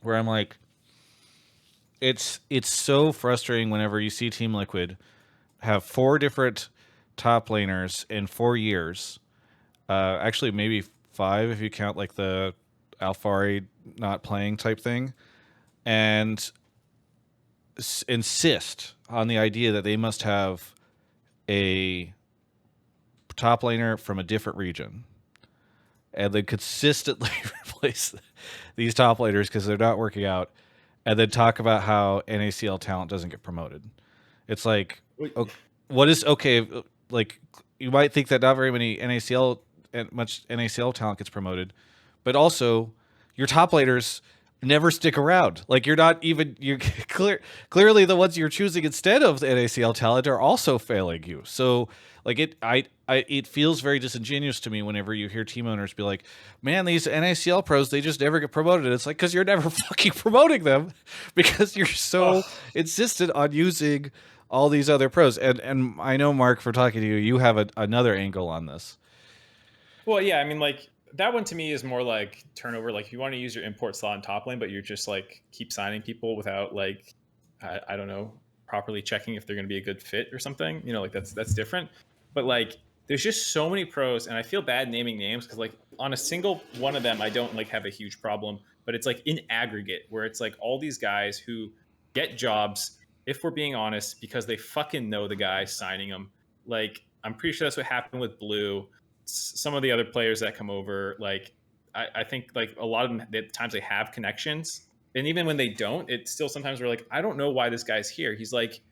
where I'm like, it's so frustrating whenever you see Team Liquid have 4 different top laners in 4 years. Actually, maybe 5 if you count like the Alphari not playing type thing, and insist on the idea that they must have a top laner from a different region, and then consistently replace these top laners because they're not working out, and then talk about how NACL talent doesn't get promoted. It's like, what is okay? Like, you might think that not very much NACL talent gets promoted, but also your top laners never stick around. Like, clearly the ones you're choosing instead of the NACL talent are also failing you. So like it feels very disingenuous to me whenever you hear team owners be like, man, these NACL pros, they just never get promoted. It's like, because you're never fucking promoting them because you're so insistent on using all these other pros. And I know, Mark, for talking to you, you have another angle on this. Well, yeah, I mean, like, that one to me is more like turnover. Like, you want to use your import slot in top lane, but you're just like keep signing people without like, I don't know, properly checking if they're going to be a good fit or something. Like that's different. But like, there's just so many pros, and I feel bad naming names because like on a single one of them, I don't like have a huge problem. But it's like in aggregate where it's like all these guys who get jobs, if we're being honest, because they fucking know the guy signing them. Like, I'm pretty sure that's what happened with Blue. Some of the other players that come over, like I think like a lot of them, at times they have connections, and even when they don't, it's still sometimes we're like, I don't know why this guy's here. He's like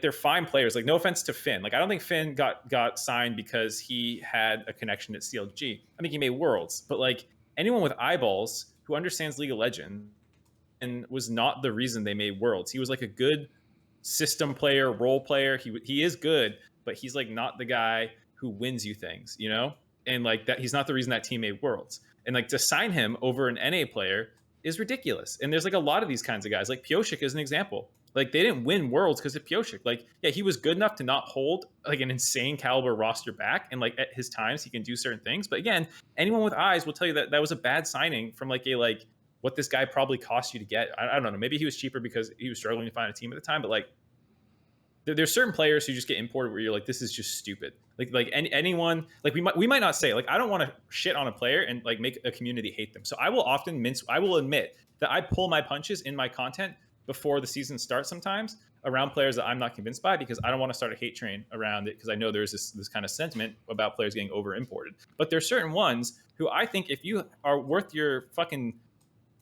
they're fine players. Like, no offense to Finn, like I don't think Finn got signed because he had a connection at CLG. I think he made Worlds, but like anyone with eyeballs who understands League of Legends and was not the reason they made Worlds. He was like a good system player, role player. He is good, but he's like not the guy who wins you things, and like that, he's not the reason that team made Worlds. And like to sign him over an NA player is ridiculous. And there's like a lot of these kinds of guys. Like Pioshik is an example. Like, they didn't win Worlds because of Pioshik. Like, yeah, he was good enough to not hold like an insane caliber roster back, and like at his times he can do certain things. But again, anyone with eyes will tell you that that was a bad signing from like what this guy probably cost you to get. I don't know. Maybe he was cheaper because he was struggling to find a team at the time. But like, there's certain players who just get imported where you're like, this is just stupid. Like anyone, like we might not say, like, I don't want to shit on a player and like make a community hate them. So I will admit that I pull my punches in my content before the season starts sometimes around players that I'm not convinced by, because I don't want to start a hate train around it, because I know there's this kind of sentiment about players getting over imported. But there's certain ones who I think if you are worth your fucking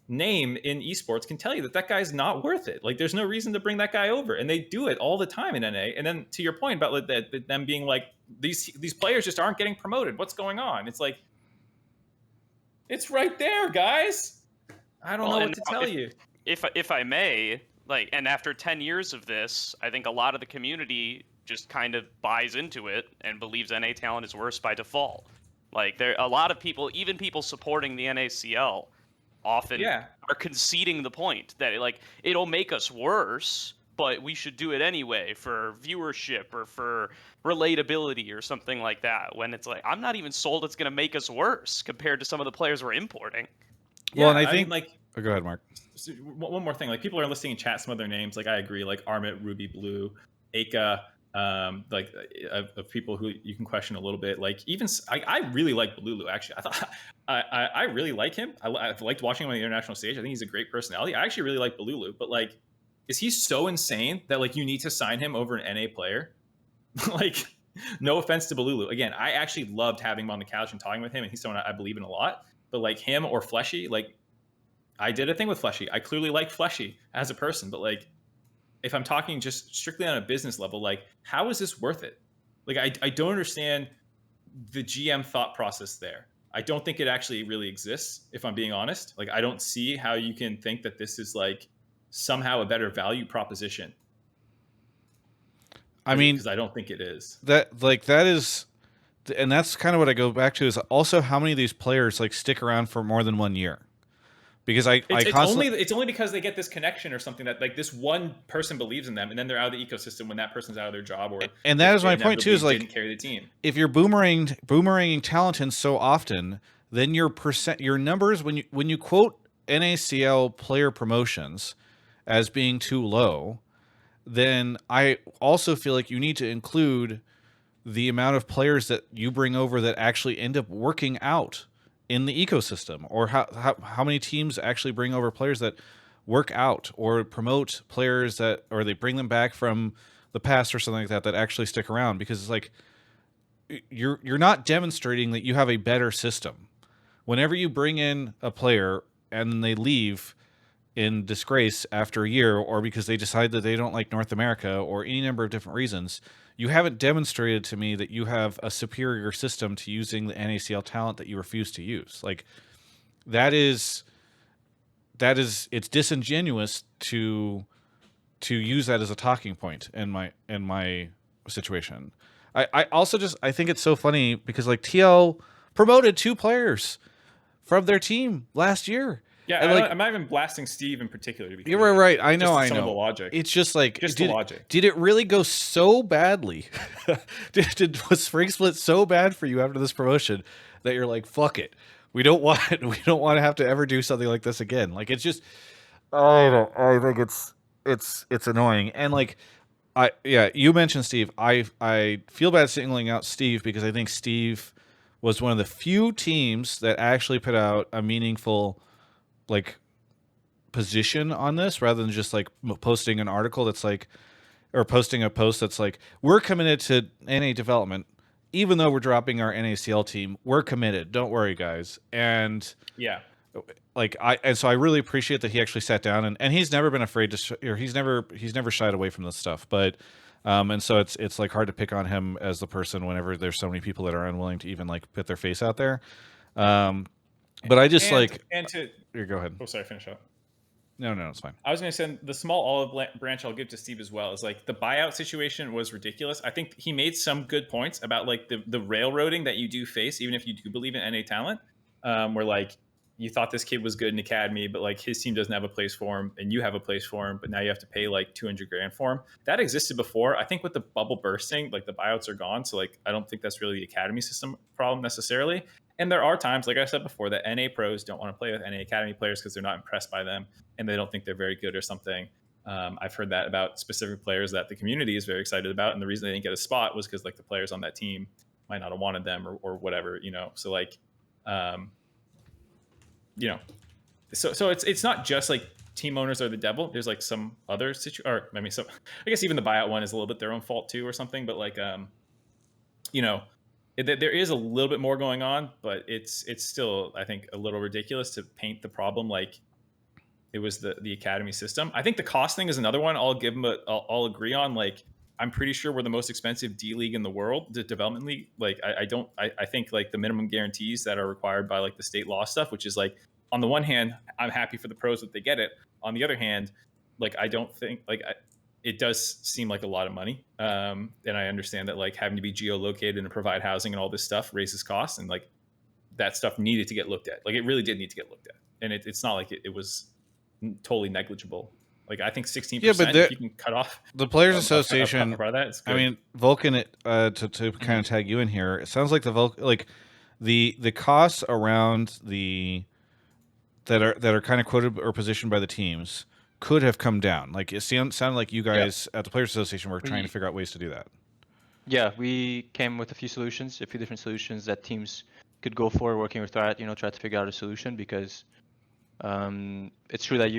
name in esports can tell you that guy's not worth it. Like, there's no reason to bring that guy over, and they do it all the time in NA. And then to your point about like, them being like, these players just aren't getting promoted. What's going on? It's like, it's right there, guys. I don't know what to tell you. If I may, like, and after 10 years of this, I think a lot of the community just kind of buys into it and believes NA talent is worse by default. Like, there a lot of people, even people supporting the NACL, often are conceding the point that like it'll make us worse, but we should do it anyway for viewership or for relatability or something like that. When it's like, I'm not even sold it's going to make us worse compared to some of the players we're importing. Well, and I mean, think like, oh, go ahead, Mark. So one more thing, like, people are listing in chat some other names. Like, I agree, like Armit, Ruby Blue, Aka, like of people who you can question a little bit. Like, even I really like Blulu. Actually, I thought I really like him. I've liked watching him on the international stage. I think he's a great personality. I actually really like Blulu, but like, is he so insane that like you need to sign him over an NA player? Like, no offense to Blulu. Again, I actually loved having him on the couch and talking with him, and he's someone I believe in a lot. But like him or Fleshy, like, I did a thing with Fleshy. I clearly like Fleshy as a person, but like, if I'm talking just strictly on a business level, like, how is this worth it? Like, I don't understand the GM thought process there. I don't think it actually really exists, if I'm being honest. Like, I don't see how you can think that this is like somehow a better value proposition. I mean, because I don't think it is. That is, and that's kind of what I go back to, is also how many of these players like stick around for more than 1 year. Because it's only because they get this connection or something that like this one person believes in them, and then they're out of the ecosystem when that person's out of their job, or and that is my point too. Is like, didn't carry the team. If you're boomeranging talent in so often, then your numbers when you quote NACL player promotions as being too low, then I also feel like you need to include the amount of players that you bring over that actually end up working out in the ecosystem, or how many teams actually bring over players that work out or promote players that, or they bring them back from the past or something like that, that actually stick around. Because it's like, you're not demonstrating that you have a better system. Whenever you bring in a player and then they leave in disgrace after a year, or because they decide that they don't like North America, or any number of different reasons, you haven't demonstrated to me that you have a superior system to using the NACL talent that you refuse to use. Like, that is it's disingenuous to use that as a talking point in my situation. I also I think it's so funny because like TL promoted 2 players from their team last year. Yeah, like, I'm not even blasting Steve in particular. To be you're right. I know. Some of the logic. It's just like, the logic. Did it really go so badly? Was Spring Split so bad for you after this promotion that you're like, fuck it, we don't want to have to ever do something like this again? Like, it's just, I think it's annoying. And like, you mentioned Steve. I feel bad singling out Steve because I think Steve was one of the few teams that actually put out a meaningful like position on this, rather than just like posting an article that's like, or posting a post that's like, we're committed to NA development, even though we're dropping our NACL team, we're committed, don't worry guys. And yeah, like so I really appreciate that he actually sat down, and he's never been afraid to or he's never shied away from this stuff. But and so it's like hard to pick on him as the person whenever there's so many people that are unwilling to even like put their face out there. But I just go ahead. Oh, sorry, finish up. No, it's fine. I was going to say the small olive branch I'll give to Steve as well is like the buyout situation was ridiculous. I think he made some good points about like the railroading that you do face, even if you do believe in NA talent, where like you thought this kid was good in academy, but like his team doesn't have a place for him and you have a place for him, but now you have to pay like $200,000 for him. That existed before. I think with the bubble bursting, like the buyouts are gone. So like, I don't think that's really the academy system problem necessarily. And there are times, like I said before, that NA pros don't want to play with NA academy players because they're not impressed by them and they don't think they're very good or something. I've heard that about specific players that the community is very excited about. And the reason they didn't get a spot was because like the players on that team might not have wanted them or whatever, you know? So like, you know, so it's not just like team owners are the devil. There's like some other I guess even the buyout one is a little bit their own fault too or something, but like, you know, there is a little bit more going on, but it's still, I think, a little ridiculous to paint the problem like it was the academy system. I think the cost thing is another one. I'll give them I'll agree on. Like, I'm pretty sure we're the most expensive D league in the world, the development league. Like, I think like the minimum guarantees that are required by like the state law stuff, which is like, on the one hand, I'm happy for the pros that they get it. On the other hand, like, I don't think like it does seem like a lot of money. And I understand that like having to be geolocated and provide housing and all this stuff raises costs, and like that stuff needed to get looked at. Like, it really did need to get looked at, and it's not like it was totally negligible. Like, I think 16%, if you can cut off the Players Association. That, it's good. I mean, Vulcan. To kind of tag you in here, it sounds like the costs around that are kind of quoted or positioned by the teams could have come down. Like, it sounded like you guys at the Players Association were trying to figure out ways to do that. Yeah, we came with a few different solutions that teams could go for, working with Riot, try to figure out a solution, because it's true that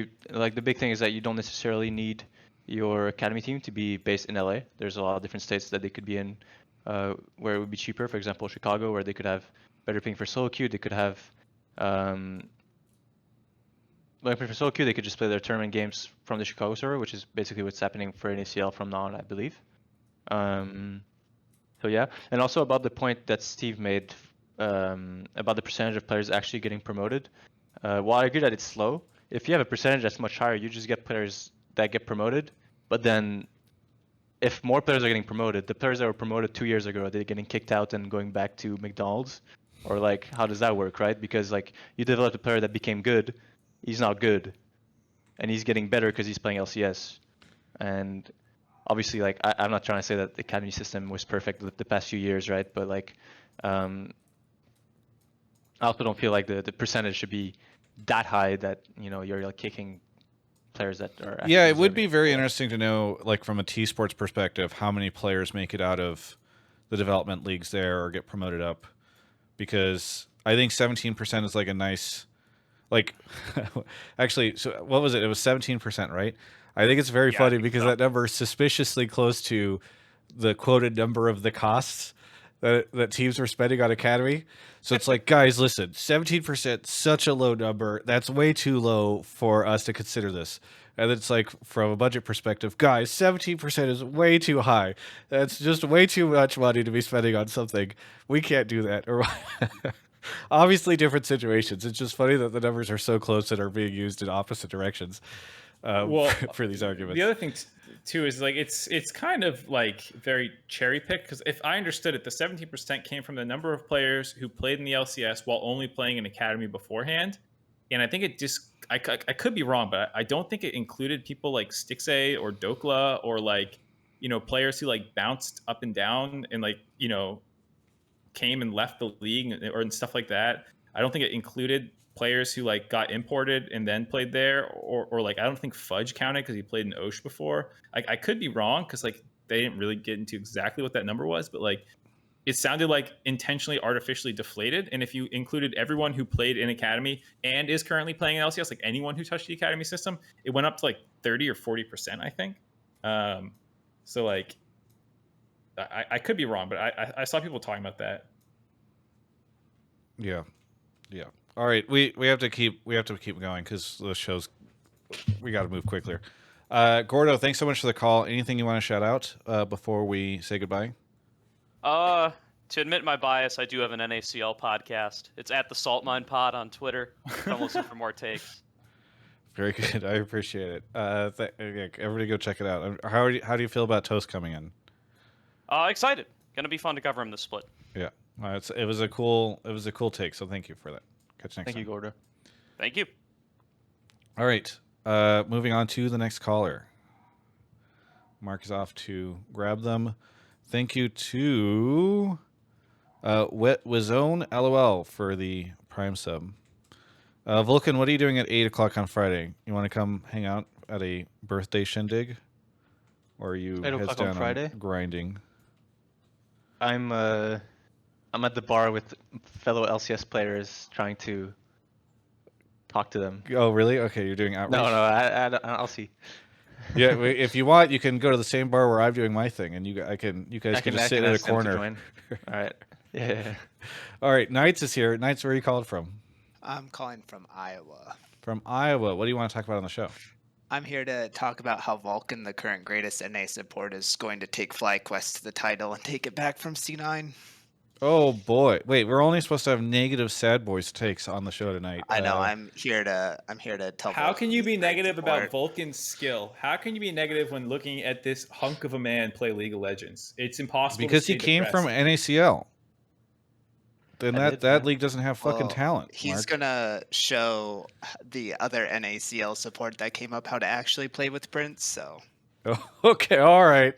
the big thing is that you don't necessarily need your academy team to be based in LA. There's a lot of different states that they could be in where it would be cheaper. For example, Chicago, where they could have better ping for solo queue. They could have for solo queue, they could just play their tournament games from the Chicago server, which is basically what's happening for NACL from now on, I believe. So yeah, and also about the point that Steve made about the percentage of players actually getting promoted. While I agree that it's slow, if you have a percentage that's much higher, you just get players that get promoted. But then, if more players are getting promoted, the players that were promoted 2 years ago, are they getting kicked out and going back to McDonald's? Or like, how does that work, right? Because like, you developed a player that became good, he's not good, and he's getting better because he's playing LCS. And obviously, like, I'm not trying to say that the academy system was perfect the past few years, right? But like, I also don't feel like the percentage should be that high that you're like kicking players that are. Yeah, it would be very interesting to know, like, from a T Sports perspective, how many players make it out of the development leagues there or get promoted up, because I think 17% is like a nice, like, actually, so what was it? It was 17%, right? I think it's very funny because that number is suspiciously close to the quoted number of the costs that teams were spending on academy. So it's like, guys, listen, 17%, such a low number. That's way too low for us to consider this. And it's like, from a budget perspective, guys, 17% is way too high. That's just way too much money to be spending on something. We can't do that. Or obviously different situations. It's just funny that the numbers are so close and are being used in opposite directions for these arguments. The other thing too is like, it's kind of like very cherry picked, because if I understood it, the 17% came from the number of players who played in the LCS while only playing in academy beforehand. And I think it just, I could be wrong, but I don't think it included people like stixxay or Dokla, or like, players who like bounced up and down and like, came and left the league and stuff like that. I don't think it included players who like got imported and then played there, or like, I don't think Fudge counted because he played in Osh before. I could be wrong, because like they didn't really get into exactly what that number was, but like, it sounded like intentionally artificially deflated. And if you included everyone who played in academy and is currently playing in LCS, like anyone who touched the academy system, it went up to like 30 or 40%, I think. So like, I could be wrong, but I saw people talking about that. Yeah. All right, we have to keep going, because the show's, we got to move quicker. Gordo, thanks so much for the call. Anything you want to shout out before we say goodbye? To admit my bias, I do have an NACL podcast. It's at the Salt Mine Pod on Twitter. Come listen for more takes. Very good. I appreciate it. Everybody go check it out. How do you feel about Toast coming in? Excited. Gonna be fun to cover him this split. Yeah. It was a cool take. So thank you for that. Catch you next time. Thank you, Gordo. Thank you. All right. Moving on to the next caller. Mark is off to grab them. Thank you to Wizone LOL for the Prime sub. Vulcan, what are you doing at 8 o'clock on Friday? You want to come hang out at a birthday shindig? Or are you 8 heads o'clock down on Friday? Grinding? I'm at the bar with fellow LCS players trying to talk to them. Oh, really? Okay, you're doing outreach? No, I'll see. Yeah, if you want, you can go to the same bar where I'm doing my thing, and you guys can just sit in a corner. All right. Yeah. All right, knightsz is here. knightsz, where are you calling from? I'm calling from Iowa. from Iowa. What do you want to talk about on the show? I'm here to talk about how Vulcan, the current greatest NA support, is going to take FlyQuest to the title and take it back from C9. Oh boy! Wait, we're only supposed to have negative sad boys takes on the show tonight. I know. I'm here to tell. How Vulcan can you he's be great negative support. about Vulcan's skill? How can you be negative when looking at this hunk of a man play League of Legends? It's impossible because to he stay came depressed. from NACL. Then I that did, man. league doesn't have fucking Well, talent. He's Mark. gonna show the other NACL support that came up how to actually play with Prince. So Oh, okay, all right.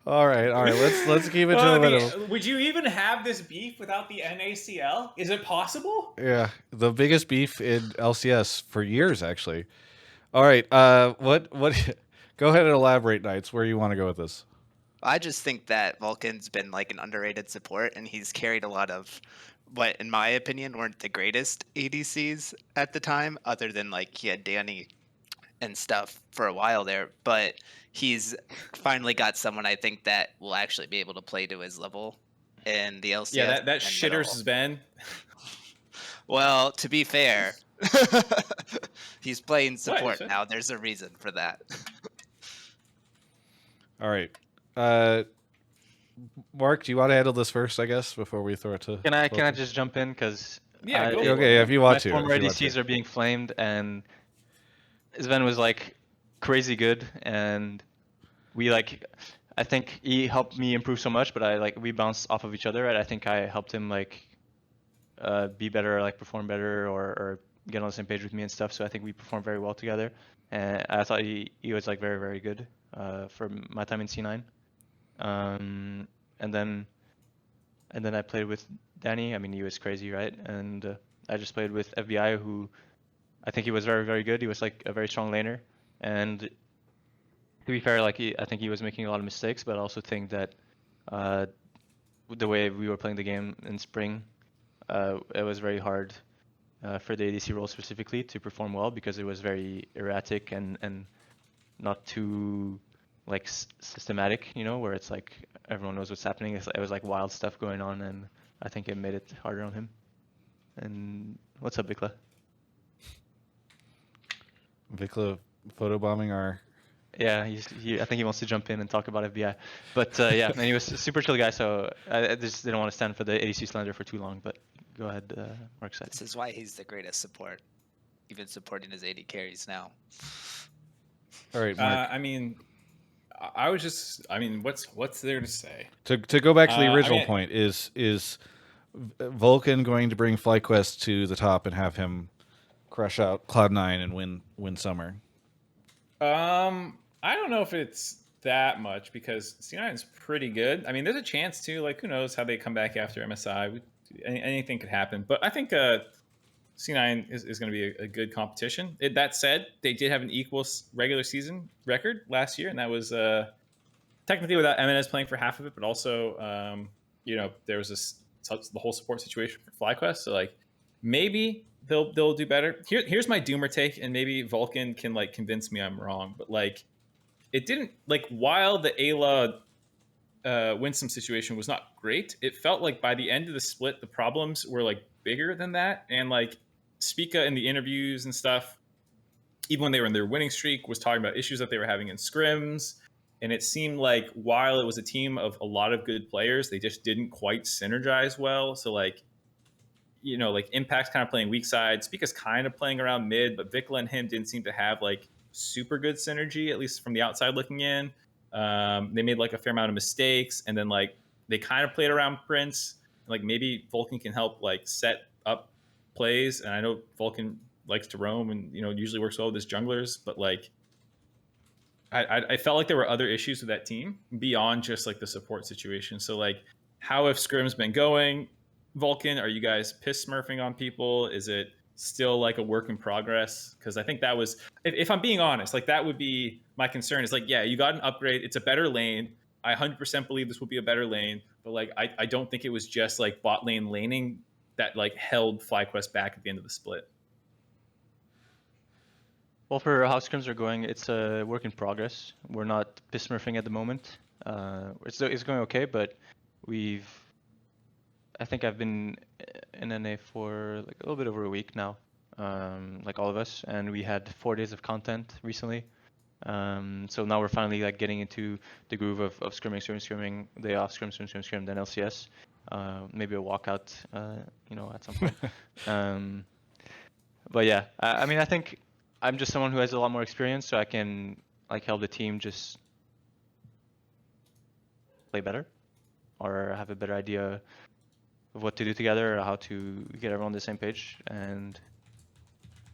Let's keep it to a minimum. Would you even have this beef without the NACL? Is it possible? Yeah, the biggest beef in LCS for years, actually. All right, what? Go ahead and elaborate, Knights. Where you want to go with this? I just think that Vulcan's been like an underrated support, and he's carried a lot of what, in my opinion, weren't the greatest ADCs at the time, other than like he had Danny and stuff for a while there. But he's finally got someone I think that will actually be able to play to his level in the LCS. Yeah, that and shitter's middle. Ben. Well, to be fair, he's playing support fair. now. There's a reason for that. All right, Mark, do you want to handle this first? I guess before we throw it to. Can I Vulcan? just jump in because Yeah, go for Okay, it. if you my want to. former if you want ADCs to. are being flamed, and Sven was like crazy good, and we like, I think he helped me improve so much, but we bounced off of each other, and I think I helped him like be better, like perform better, or get on the same page with me and stuff. So I think we performed very well together, and I thought he was like very, very good for my time in C9. And then I played with Danny. I mean, he was crazy, right? And I just played with FBI, who I think he was very, very good. He was like a very strong laner, and to be fair, like I think he was making a lot of mistakes, but I also think that the way we were playing the game in spring, it was very hard for the ADC role specifically to perform well because it was very erratic and not too like systematic, you know, where it's like everyone knows what's happening. It was like wild stuff going on, and I think it made it harder on him. And what's up, Vikla? Vikla photobombing our. Yeah, I think he wants to jump in and talk about FBI. But yeah, and he was a super chill guy, so I just didn't want to stand for the ADC slander for too long. But go ahead, Mark said. This is why he's the greatest support, even supporting his AD carries now. All right, Mark. I mean, I was just. I mean, what's there to say? To go back to the I original mean- point, is Vulcan going to bring FlyQuest to the top and have him crush out Cloud9 and win summer? I don't know if it's that much because C9 is pretty good. I mean, there's a chance too. Like, who knows how they come back after MSI? Anything could happen. But I think C9 is going to be a good competition. That said, they did have an equal regular season record last year, and that was technically without MNS playing for half of it, but also there was the whole support situation for FlyQuest. So like maybe they'll do better. Here's my doomer take, and maybe Vulcan can like convince me I'm wrong, but like it didn't like while the Ayla Winsome situation was not great, it felt like by the end of the split the problems were like bigger than that. And like Spica in the interviews and stuff, even when they were in their winning streak, was talking about issues that they were having in scrims. And it seemed like while it was a team of a lot of good players, they just didn't quite synergize well. So like, like Impact's kind of playing weak side, Spica's kind of playing around mid, but Vikla and him didn't seem to have like super good synergy, at least from the outside looking in. They made like a fair amount of mistakes, and then like they kind of played around Prince. Like maybe Vulcan can help like set up plays, and I know Vulcan likes to roam and usually works well with his junglers, but like I felt like there were other issues with that team beyond just like the support situation. So like, how have scrims been going? Vulcan, are you guys piss smurfing on people? Is it still like a work in progress? Because I think that was, if I'm being honest, like that would be my concern. Is like, yeah, you got an upgrade. It's a better lane. I 100% believe this will be a better lane. But like, I don't think it was just like bot lane laning that like held FlyQuest back at the end of the split. Well, for how scrims are going, it's a work in progress. We're not piss smurfing at the moment. It's going okay, but I think I've been in NA for like a little bit over a week now. like all of us, and we had 4 days of content recently. So now we're finally like getting into the groove of scrimming, day off, scrim, then LCS, maybe a walkout, at some point. But yeah, I mean, I think I'm just someone who has a lot more experience, so I can like help the team just play better, or have a better idea of what to do together, or how to get everyone on the same page. And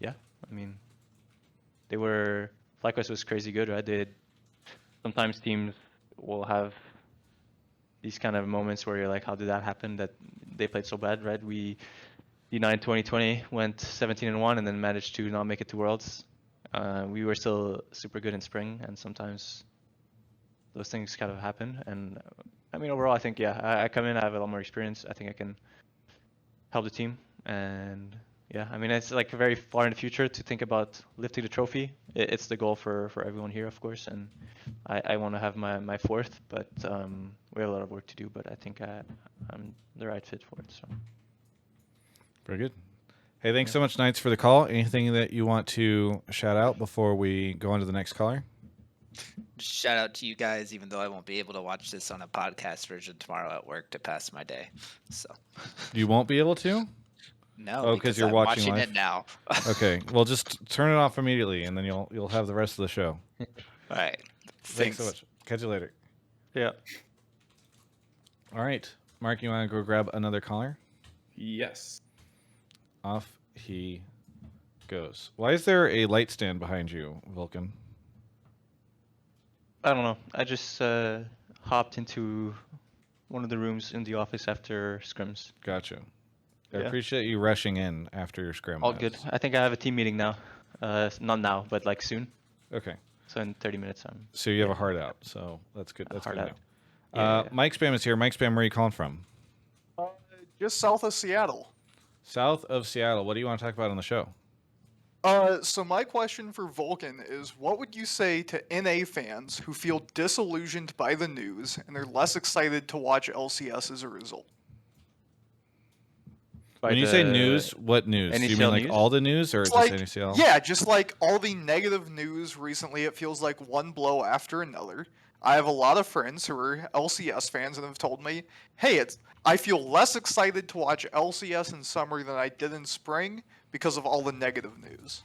yeah, I mean, FlyQuest was crazy good, right? Sometimes teams will have these kind of moments where you're like, how did that happen that they played so bad, right? D9 2020 went 17-1 and then managed to not make it to Worlds. We were still super good in spring, and sometimes those things kind of happen. And I mean, overall, I think, yeah, I come in, I have a lot more experience. I think I can help the team. And yeah, I mean, it's like very far in the future to think about lifting the trophy. It's the goal for everyone here, of course. And I want to have my 4th, but we have a lot of work to do. But I think I'm the right fit for it. So. Very good. Hey, thanks so much, Knights, for the call. Anything that you want to shout out before we go on to the next caller? Shout out to you guys, even though I won't be able to watch this on a podcast version tomorrow at work to pass my day. So You won't be able to? no, Oh, because you're I'm watching watching live? it now. Okay, well, just turn it off immediately, and then you'll have the rest of the show. All right. Thanks so much. Catch you later. Yeah. All right, Mark, you want to go grab another caller? Yes. Off he goes. Why is there a light stand behind you, Vulcan? I don't know. I just hopped into one of the rooms in the office after scrims. Gotcha. I Yeah. appreciate you rushing in after your scrim. All good. I think I have a team meeting now. Not now, but like soon. Okay. So in 30 minutes, I'm. So you have a heart out. So that's good. That's Heart good. out. Now. Yeah. Mike Spam is here. Mike Spam, where are you calling from? Just south of Seattle. South of Seattle. What do you want to talk about on the show? So my question for Vulcan is, what would you say to NA fans who feel disillusioned by the news and they're less excited to watch LCS as a result? When you say news, what news? Do you mean NACL like news? all the news or It's just like, NACL? yeah, just like all the negative news recently, it feels like one blow after another. I have a lot of friends who are LCS fans and have told me, hey, I feel less excited to watch LCS in summer than I did in spring because of all the negative news.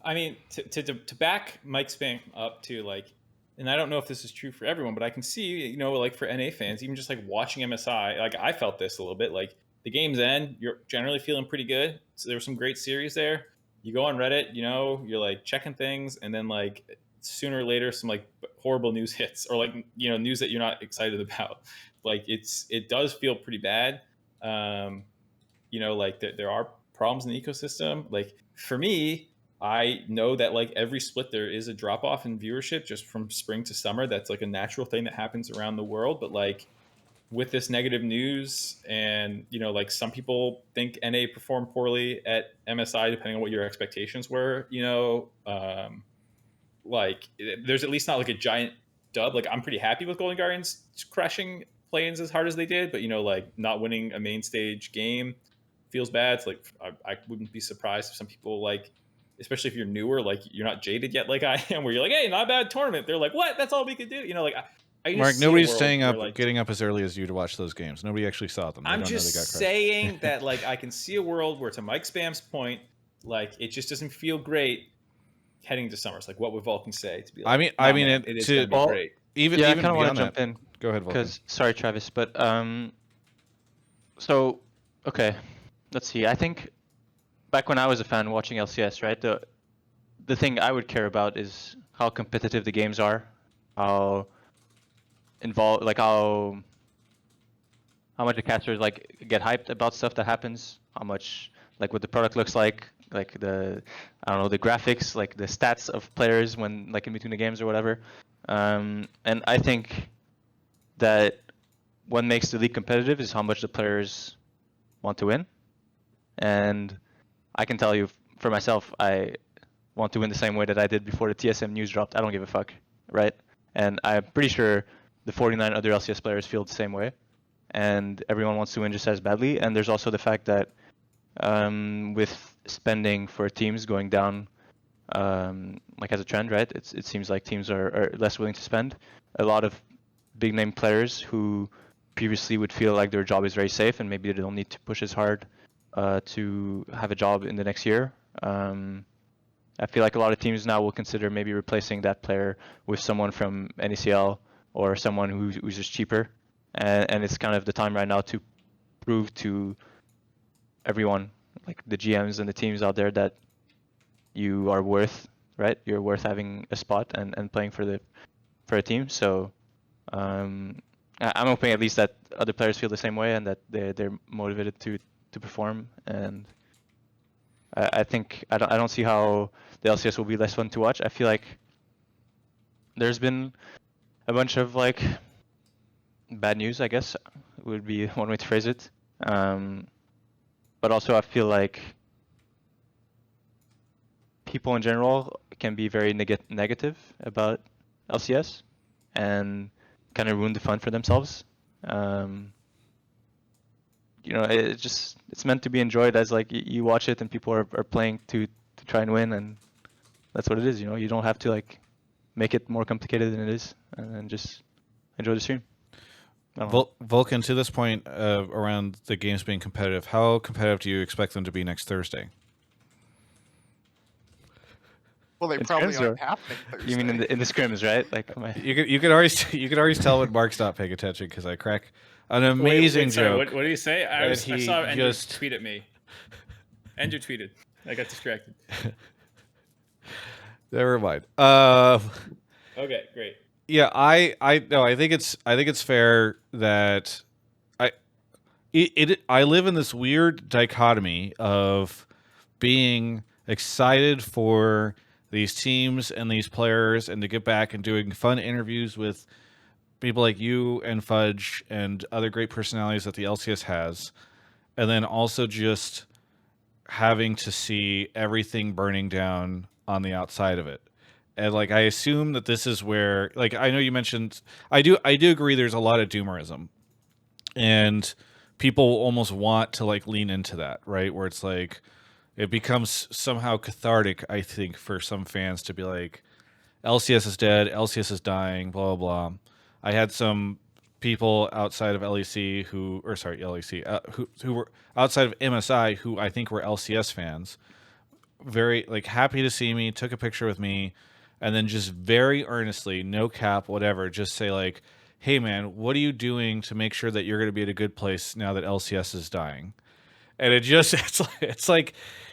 I mean, to back Mike Spam up to like, and I don't know if this is true for everyone, but I can see, like for NA fans, even just like watching MSI, like I felt this a little bit. Like the game's end, you're generally feeling pretty good. So there were some great series there. You go on Reddit, you're like checking things, and then like sooner or later, some like horrible news hits, or like news that you're not excited about. Like it does feel pretty bad. Like there are problems in the ecosystem. Like for me, I know that like every split there is a drop off in viewership just from spring to summer. That's like a natural thing that happens around the world. But like with this negative news, and like some people think NA performed poorly at MSI depending on what your expectations were. Like there's at least not like a giant dub. Like I'm pretty happy with Golden Guardians crushing play-ins as hard as they did, but like not winning a main stage game feels bad. It's like I wouldn't be surprised if some people, like, especially if you're newer, like you're not jaded yet like I am, where you're like, hey, not a bad tournament. They're like, what? That's all we could do. Like I just Mark, see a nobody's world staying up, where, like, getting up as early as you to watch those games. Nobody actually saw them. They I'm don't know just they got crushed. saying that like I can see a world where, to Mike Spam's point, like it just doesn't feel great heading to summers. Like what would Vulcan say to be like? I mean, it is gonna be Well, great. Even Yeah, I even kind of want beyond to jump that. in Go ahead, Vulcan. because sorry, Travis, but so okay, let's see. I think back when I was a fan watching LCS, right? The thing I would care about is how competitive the games are, how involved, like how much the casters like get hyped about stuff that happens, how much like what the product looks like the the graphics, like the stats of players when like in between the games or whatever. And I think that what makes the league competitive is how much the players want to win. And I can tell you for myself, I want to win the same way that I did before the TSM news dropped. I don't give a fuck, right? And I'm pretty sure the 49 other LCS players feel the same way. And everyone wants to win just as badly. And there's also the fact that with spending for teams going down, like as a trend, right? It seems like teams are less willing to spend. A lot of big name players who previously would feel like their job is very safe and maybe they don't need to push as hard to have a job in the next year. I feel like a lot of teams now will consider maybe replacing that player with someone from NACL or someone who's just cheaper. And it's kind of the time right now to prove to everyone, like the GMs and the teams out there, that you are worth, right? You're worth having a spot and playing for a team. So I'm hoping at least that other players feel the same way and that they're motivated to perform. And I think I don't see how the LCS will be less fun to watch. I feel like there's been a bunch of like bad news, I guess would be one way to phrase it. But also I feel like people in general can be very negative about LCS and kind of ruin the fun for themselves. You know, it's meant to be enjoyed as like you watch it and people are playing to try and win, and that's what it is. You know, you don't have to like make it more complicated than it is, and just enjoy the stream. Vulcan, to this point around the games being competitive, how competitive do you expect them to be next Thursday? Well, they In probably scrims, aren't or- happening Thursday. You mean in the scrims, right? Like You could always tell when Mark's not paying attention because I crack an amazing sorry, joke. what did he say? I that saw he Ender just- tweet at me. Ender tweeted. I got distracted. Never mind. Okay, great. Yeah, I no, I think it's fair that I live in this weird dichotomy of being excited for these teams and these players and to get back and doing fun interviews with people like you and Fudge and other great personalities that the LCS has, and then also just having to see everything burning down on the outside of it. And like I assume that this is where, like, I know you mentioned, I do agree there's a lot of doomerism, and people almost want to like lean into that, right? Where it's like it becomes somehow cathartic, I think, for some fans to be like, LCS is dead, LCS is dying, blah blah blah. I had some people outside of LEC who were outside of MSI who I think were LCS fans, very like happy to see me, took a picture with me, and then just very earnestly, no cap, whatever, just say like, hey man, what are you doing to make sure that you're going to be at a good place now that LCS is dying? And it just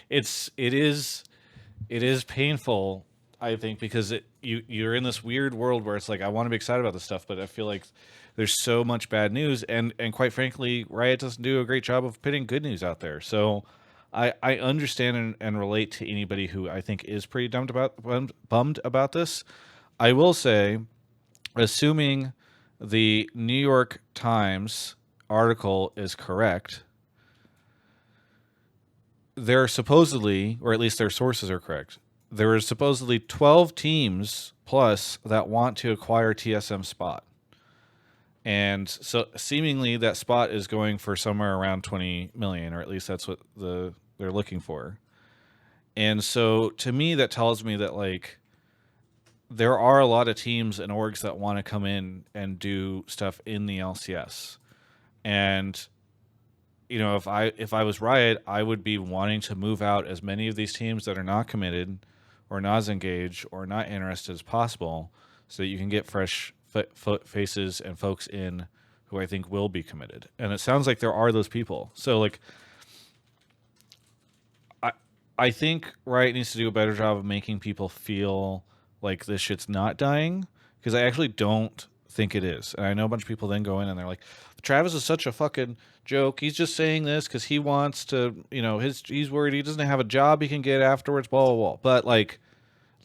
it is painful, I think, because you're in this weird world where it's like I want to be excited about this stuff, but I feel like there's so much bad news, and quite frankly, Riot doesn't do a great job of putting good news out there. So I understand and relate to anybody who I think is pretty bummed about this. I will say, assuming the New York Times article is correct, there are supposedly, or at least their sources are correct, there are supposedly 12 teams plus that want to acquire TSM Spot. And so seemingly that spot is going for somewhere around 20 million, or at least that's what they're looking for. And so to me, that tells me that like there are a lot of teams and orgs that want to come in and do stuff in the LCS. And you know, if I was Riot, I would be wanting to move out as many of these teams that are not committed or not as engaged or not interested as possible, so that you can get fresh faces and folks in who I think will be committed. And it sounds like there are those people. So like I think Riot needs to do a better job of making people feel like this shit's not dying, because I actually don't think it is. And I know a bunch of people then go in and they're like, Travis is such a fucking joke. He's just saying this because he wants to, you know, he's worried he doesn't have a job he can get afterwards, blah, blah, blah. But like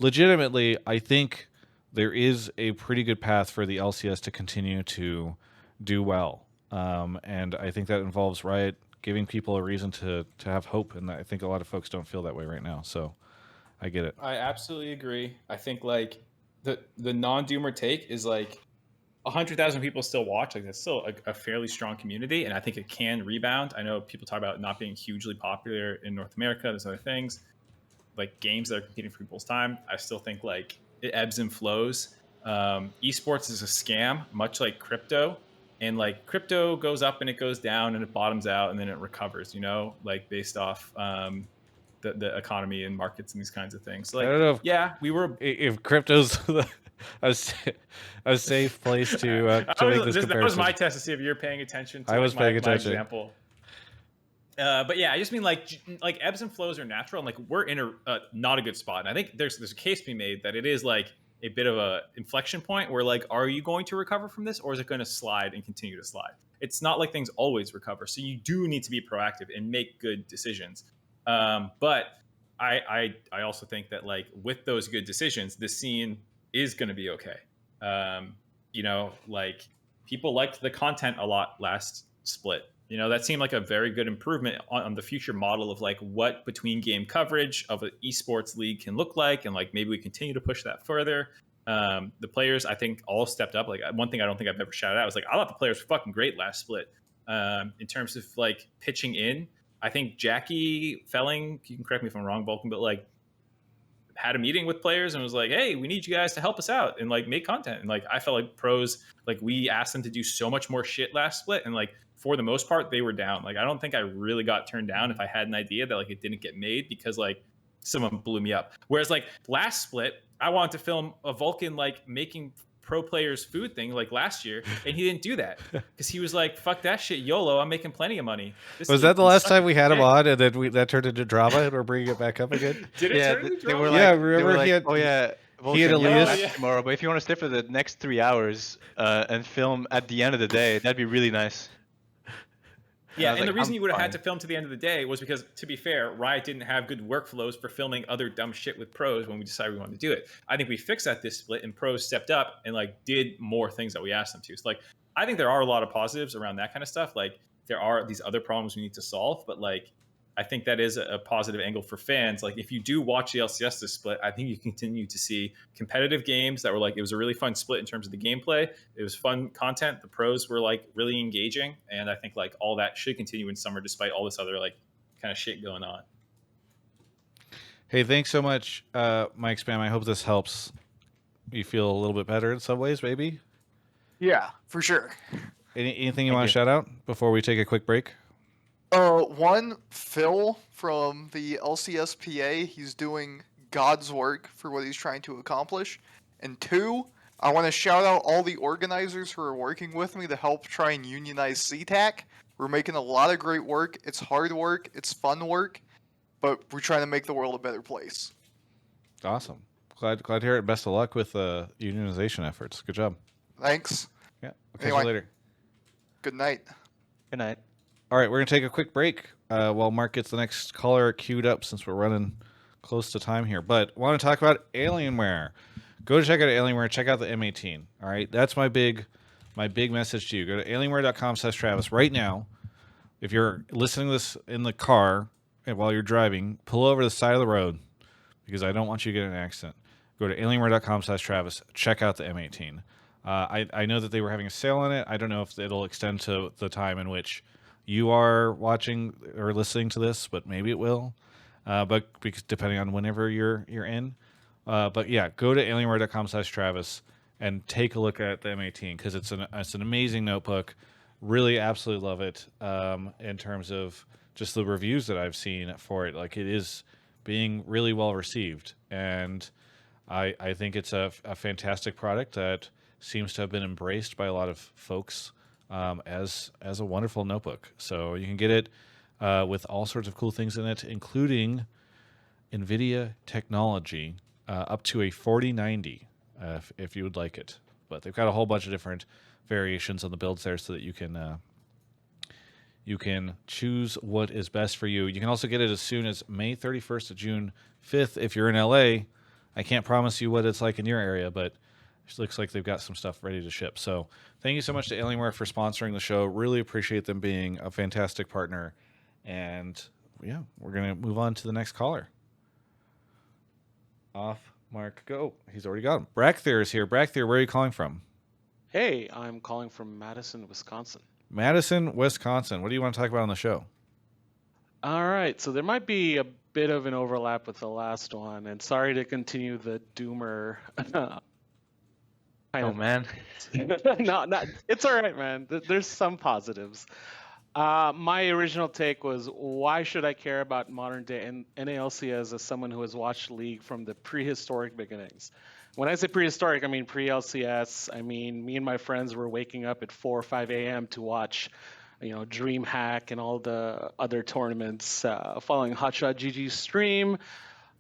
legitimately, I think there is a pretty good path for the LCS to continue to do well. And I think that involves Riot giving people a reason to have hope. And I think a lot of folks don't feel that way right now. So I get it. I absolutely agree. I think like the non-doomer take is like 100,000 people still watch. Like that's still a fairly strong community, and I think it can rebound. I know people talk about not being hugely popular in North America. There's other things like games that are competing for people's time. I still think like it ebbs and flows. Esports is a scam, much like crypto, and like crypto goes up and it goes down and it bottoms out and then it recovers. You know, like based off the economy and markets and these kinds of things. So, like, I don't know if, yeah, we were. if crypto's a safe place to make this comparison. That was my test to see if you're paying attention. To, I was paying my attention. example. But yeah, I just mean like ebbs and flows are natural, and like we're in a not a good spot. And I think there's a case to be made that it is like a bit of a inflection point where like, are you going to recover from this, or is it going to slide and continue to slide? It's not like things always recover, so you do need to be proactive and make good decisions. But I also think that like with those good decisions, the scene is going to be okay. You know, like people liked the content a lot last split. You know, that seemed like a very good improvement on the future model of like what between game coverage of an esports league can look like. And like maybe we continue to push that further. The players, I think, all stepped up. Like one thing I don't think I've ever shouted out was like, I thought the players were fucking great last split. In terms of like pitching in, I think Jackie Felling, you can correct me if I'm wrong, Vulcan, but like had a meeting with players and was like, hey, we need you guys to help us out and like make content. And like I felt like pros, like we asked them to do so much more shit last split, and like for the most part they were down. Like I don't think I really got turned down if I had an idea that like it didn't get made, because like someone blew me up. Whereas like last split I wanted to film a Vulcan like making pro players food thing like last year, and he didn't do that because he was like, fuck that shit, YOLO, I'm making plenty of money. Was that the last time we had him on, and then that turned into drama, and we're bringing it back up again? Did it turn into they drama? were like, Yeah, they remember were like, he had- oh yeah, he had Vulcan, Elias- match tomorrow, but if you want to stay for the next 3 hours and film at the end of the day, that'd be really nice. Yeah, was and like, the reason I'm you would have had fine. to film to the end of the day was because, to be fair, Riot didn't have good workflows for filming other dumb shit with pros when we decided we wanted to do it. I think we fixed that this split, and pros stepped up and like did more things that we asked them to. So like, I think there are a lot of positives around that kind of stuff. Like there are these other problems we need to solve, but like I think that is a positive angle for fans. Like if you do watch the LCS this split, I think you continue to see competitive games that were like, it was a really fun split in terms of the gameplay. It was fun content. The pros were like really engaging. And I think like all that should continue in summer, despite all this other like kind of shit going on. Hey, thanks so much, micspam. I hope this helps you feel a little bit better in some ways, maybe. Yeah, for sure. Anything you Thank want to you. shout out before we take a quick break? One, Phil from the LCSPA, he's doing God's work for what he's trying to accomplish. And two, I want to shout out all the organizers who are working with me to help try and unionize CTAC. We're making a lot of great work. It's hard work, it's fun work, but we're trying to make the world a better place. Awesome. Glad to hear it. Best of luck with unionization efforts. Good job. Thanks. Yeah. I'll catch Anyway. you later. Good night. Good night. All right, we're going to take a quick break while Mark gets the next caller queued up, since we're running close to time here. But want to talk about Alienware. Go to check out Alienware. Check out the M18. All right, that's my big message to you. Go to alienware.com/Travis right now. If you're listening to this in the car and while you're driving, pull over to the side of the road, because I don't want you to get in an accident. Go to alienware.com/Travis. Check out the M18. I know that they were having a sale on it. I don't know if it'll extend to the time in which you are watching or listening to this, but maybe it will. But because depending on whenever you're in. But yeah, go to alienware.com/Travis and take a look at the M18, because it's an amazing notebook. Really, absolutely love it. In terms of just the reviews that I've seen for it, like it is being really well received, and I think it's a fantastic product that seems to have been embraced by a lot of folks as a wonderful notebook. So you can get it with all sorts of cool things in it, including NVIDIA technology up to a 4090 if you would like it. But they've got a whole bunch of different variations on the builds there, so that you can choose what is best for you. You can also get it as soon as May 31st to June 5th if you're in LA. I can't promise you what it's like in your area, but it looks like they've got some stuff ready to ship. So thank you so much to Alienware for sponsoring the show. Really appreciate them being a fantastic partner. And yeah, we're going to move on to the next caller. Off, Mark, go. He's already got him. Brakthir is here. Brakthir, where are you calling from? Hey, I'm calling from Madison, Wisconsin. Madison, Wisconsin. What do you want to talk about on the show? All right, so there might be a bit of an overlap with the last one, and sorry to continue the doomer kind Oh of. man. No, not. It's all right, man. There's some positives. My original take was, why should I care about modern day NALCS as someone who has watched League from the prehistoric beginnings? When I say prehistoric, I mean pre-LCS. I mean, me and my friends were waking up at 4 or 5 a.m. to watch, DreamHack and all the other tournaments, following Hotshot GG's stream,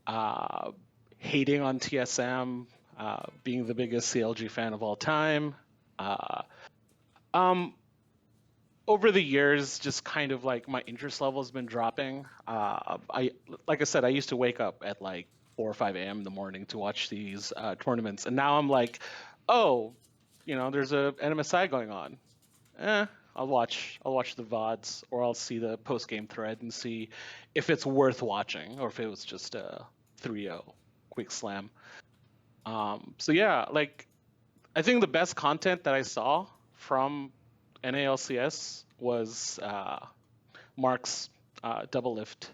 uh, hating on TSM, being the biggest CLG fan of all time. Uh, um, Over the years, just kind of like my interest level has been dropping. Like I said, I used to wake up at like 4 or 5 a.m. in the morning to watch these tournaments, and now I'm like, oh, there's a NMSI going on. I'll watch the VODs, or I'll see the post game thread and see if it's worth watching, or if it was just a 3-0 quick slam. So yeah, like I think the best content that I saw from NALCS was Mark's double lift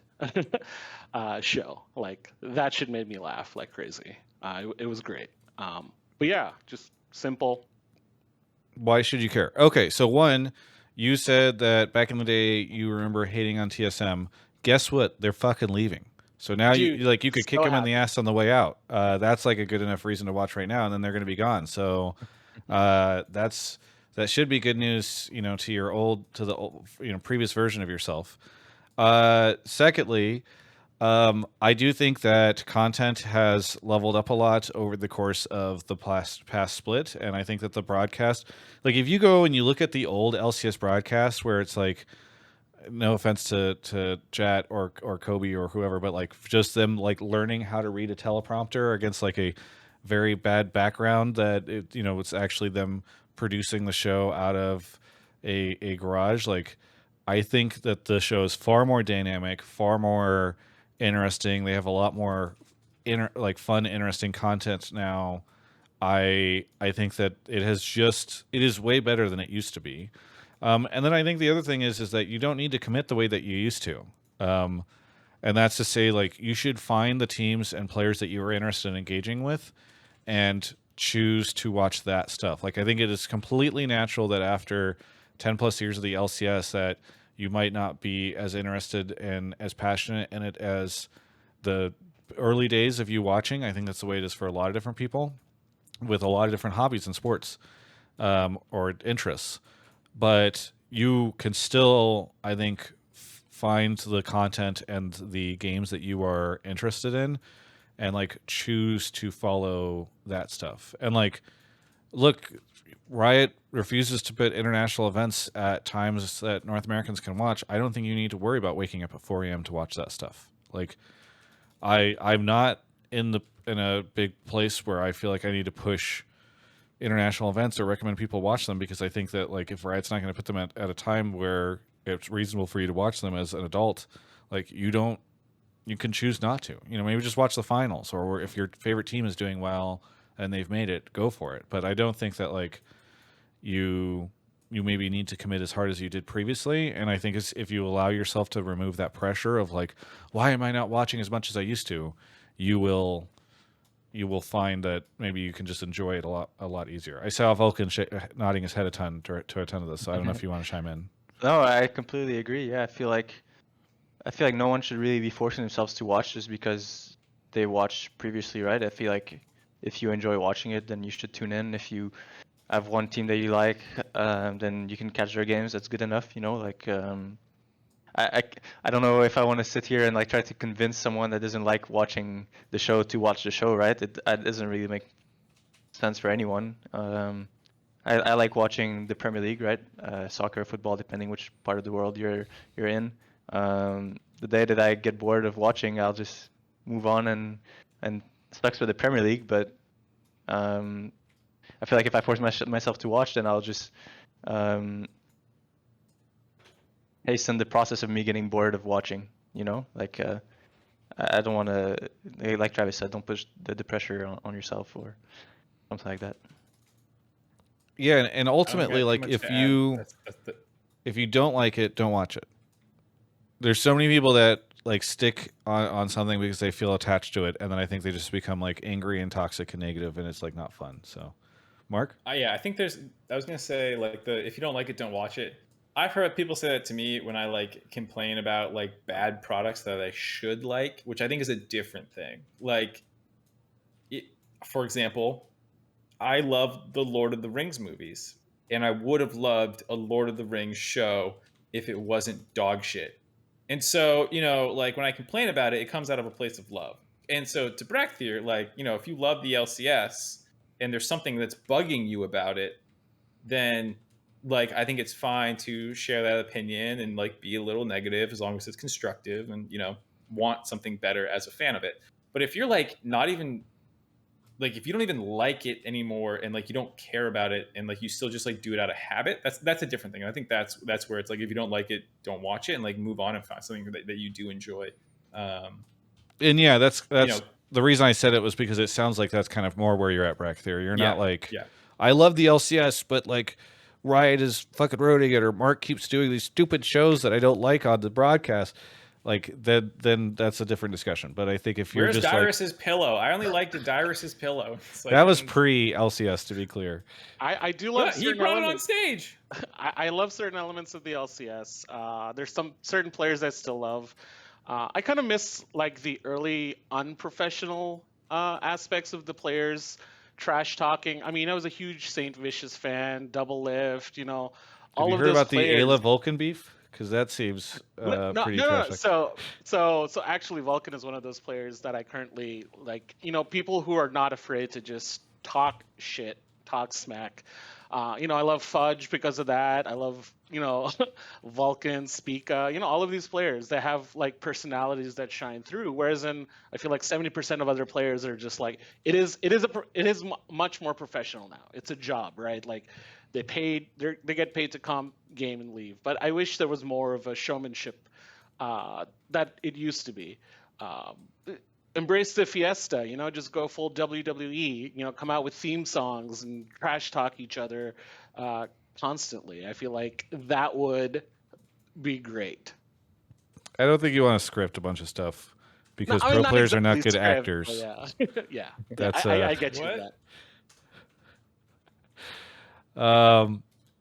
show. Like that shit made me laugh like crazy. It was great. But yeah, just simple. Why should you care? Okay, so one, you said that back in the day you remember hating on TSM. Guess what? They're fucking leaving. So now Dude, you could kick so them in the happy. ass on the way out. That's like a good enough reason to watch right now, and then they're going to be gone. So that should be good news, to the old, previous version of yourself. Secondly, I do think that content has leveled up a lot over the course of the past split, and I think that the broadcast, like if you go and you look at the old LCS broadcast, where it's like, no offense to Jat or Kobe or whoever, but like just them like learning how to read a teleprompter against like a very bad background that it's actually them producing the show out of a garage. Like I think that the show is far more dynamic, far more interesting. They have a lot more fun, interesting content now. I think that it is way better than it used to be. And then I think the other thing is that you don't need to commit the way that you used to. And that's to say, like, you should find the teams and players that you are interested in engaging with and choose to watch that stuff. Like, I think it is completely natural that after 10 plus years of the LCS that you might not be as interested and as passionate in it as the early days of you watching. I think that's the way it is for a lot of different people with a lot of different hobbies and sports or interests. But you can still, I think, find the content and the games that you are interested in and like choose to follow that stuff. And like, look, Riot refuses to put international events at times that North Americans can watch. I don't think you need to worry about waking up at 4 a.m. to watch that stuff. Like, I'm not in a big place where I feel like I need to push international events or recommend people watch them, because I think that like if Riot's not going to put them at a time where it's reasonable for you to watch them as an adult, like you can choose not to. Maybe just watch the finals, or if your favorite team is doing well and they've made it, go for it. But I don't think that like you maybe need to commit as hard as you did previously. And I think if you allow yourself to remove that pressure of like, why am I not watching as much as I used to, you will find that maybe you can just enjoy it a lot easier. I saw Vulcan nodding his head a ton to a ton of this, so I don't know if you want to chime in. No, I completely agree. Yeah, I feel like no one should really be forcing themselves to watch just because they watched previously, right? I feel like if you enjoy watching it, then you should tune in. If you have one team that you like, then you can catch their games. That's good enough, Like, I don't know if I want to sit here and like try to convince someone that doesn't like watching the show to watch the show, right? It doesn't really make sense for anyone. I like watching the Premier League, right? Soccer, football, depending which part of the world you're in. The day that I get bored of watching, I'll just move on, and it sucks for the Premier League, but I feel like if I force myself to watch, then I'll just hasten the process of me getting bored of watching. Like I don't want to, like Travis said, don't push the pressure on yourself or something like that. Yeah, and I don't ultimately, got too like much if to add. you if you don't like it, don't watch it. There's so many people that like stick on something because they feel attached to it, and then I think they just become like angry and toxic and negative, and it's like not fun. So, Mark? Yeah, I think there's. I was gonna say like if you don't like it, don't watch it. I've heard people say that to me when I like complain about like bad products that I should like, which I think is a different thing. Like, for example, I love the Lord of the Rings movies, and I would have loved a Lord of the Rings show if it wasn't dog shit. And so, like when I complain about it, it comes out of a place of love. And so to Brakthir, like, if you love the LCS and there's something that's bugging you about it, then like I think it's fine to share that opinion and like be a little negative as long as it's constructive and, want something better as a fan of it. But if you're like not even like if you don't even like it anymore and like you don't care about it and like you still just like do it out of habit, that's a different thing. I think that's where it's like if you don't like it, don't watch it and like move on and find something that you do enjoy. And yeah, that's the reason I said it was because it sounds like that's kind of more where you're at, Brakthir. You're not like, I love the LCS, but like Riot is fucking ruining it, or Mark keeps doing these stupid shows that I don't like on the broadcast. Like then that's a different discussion. But I think if you're Where's just Dyrus's pillow? I only liked Dyrus's pillow. Like, that was pre LCS, to be clear. I do love he certain brought elements. it on stage. I love certain elements of the LCS. There's some certain players I still love. I kind of miss like the early unprofessional aspects of the players trash talking. I mean, I was a huge Saint Vicious fan, Double Lift, all Have you of heard those about players. the Ayla Vulcan beef? Because that seems pretty trash. So actually, Vulcan is one of those players that I currently like. People who are not afraid to just talk shit, talk smack. I love Fudge because of that. I love Vulcan, Spica. All of these players that have like personalities that shine through. Whereas I feel like 70% of other players are just like it is much more professional now. It's a job, right? Like they get paid to come game and leave. But I wish there was more of a showmanship that it used to be. Embrace the fiesta, just go full WWE, come out with theme songs and trash talk each other constantly. I feel like that would be great. I don't think you want to script a bunch of stuff because pro players are not good actors. Yeah, yeah. That's I get you that.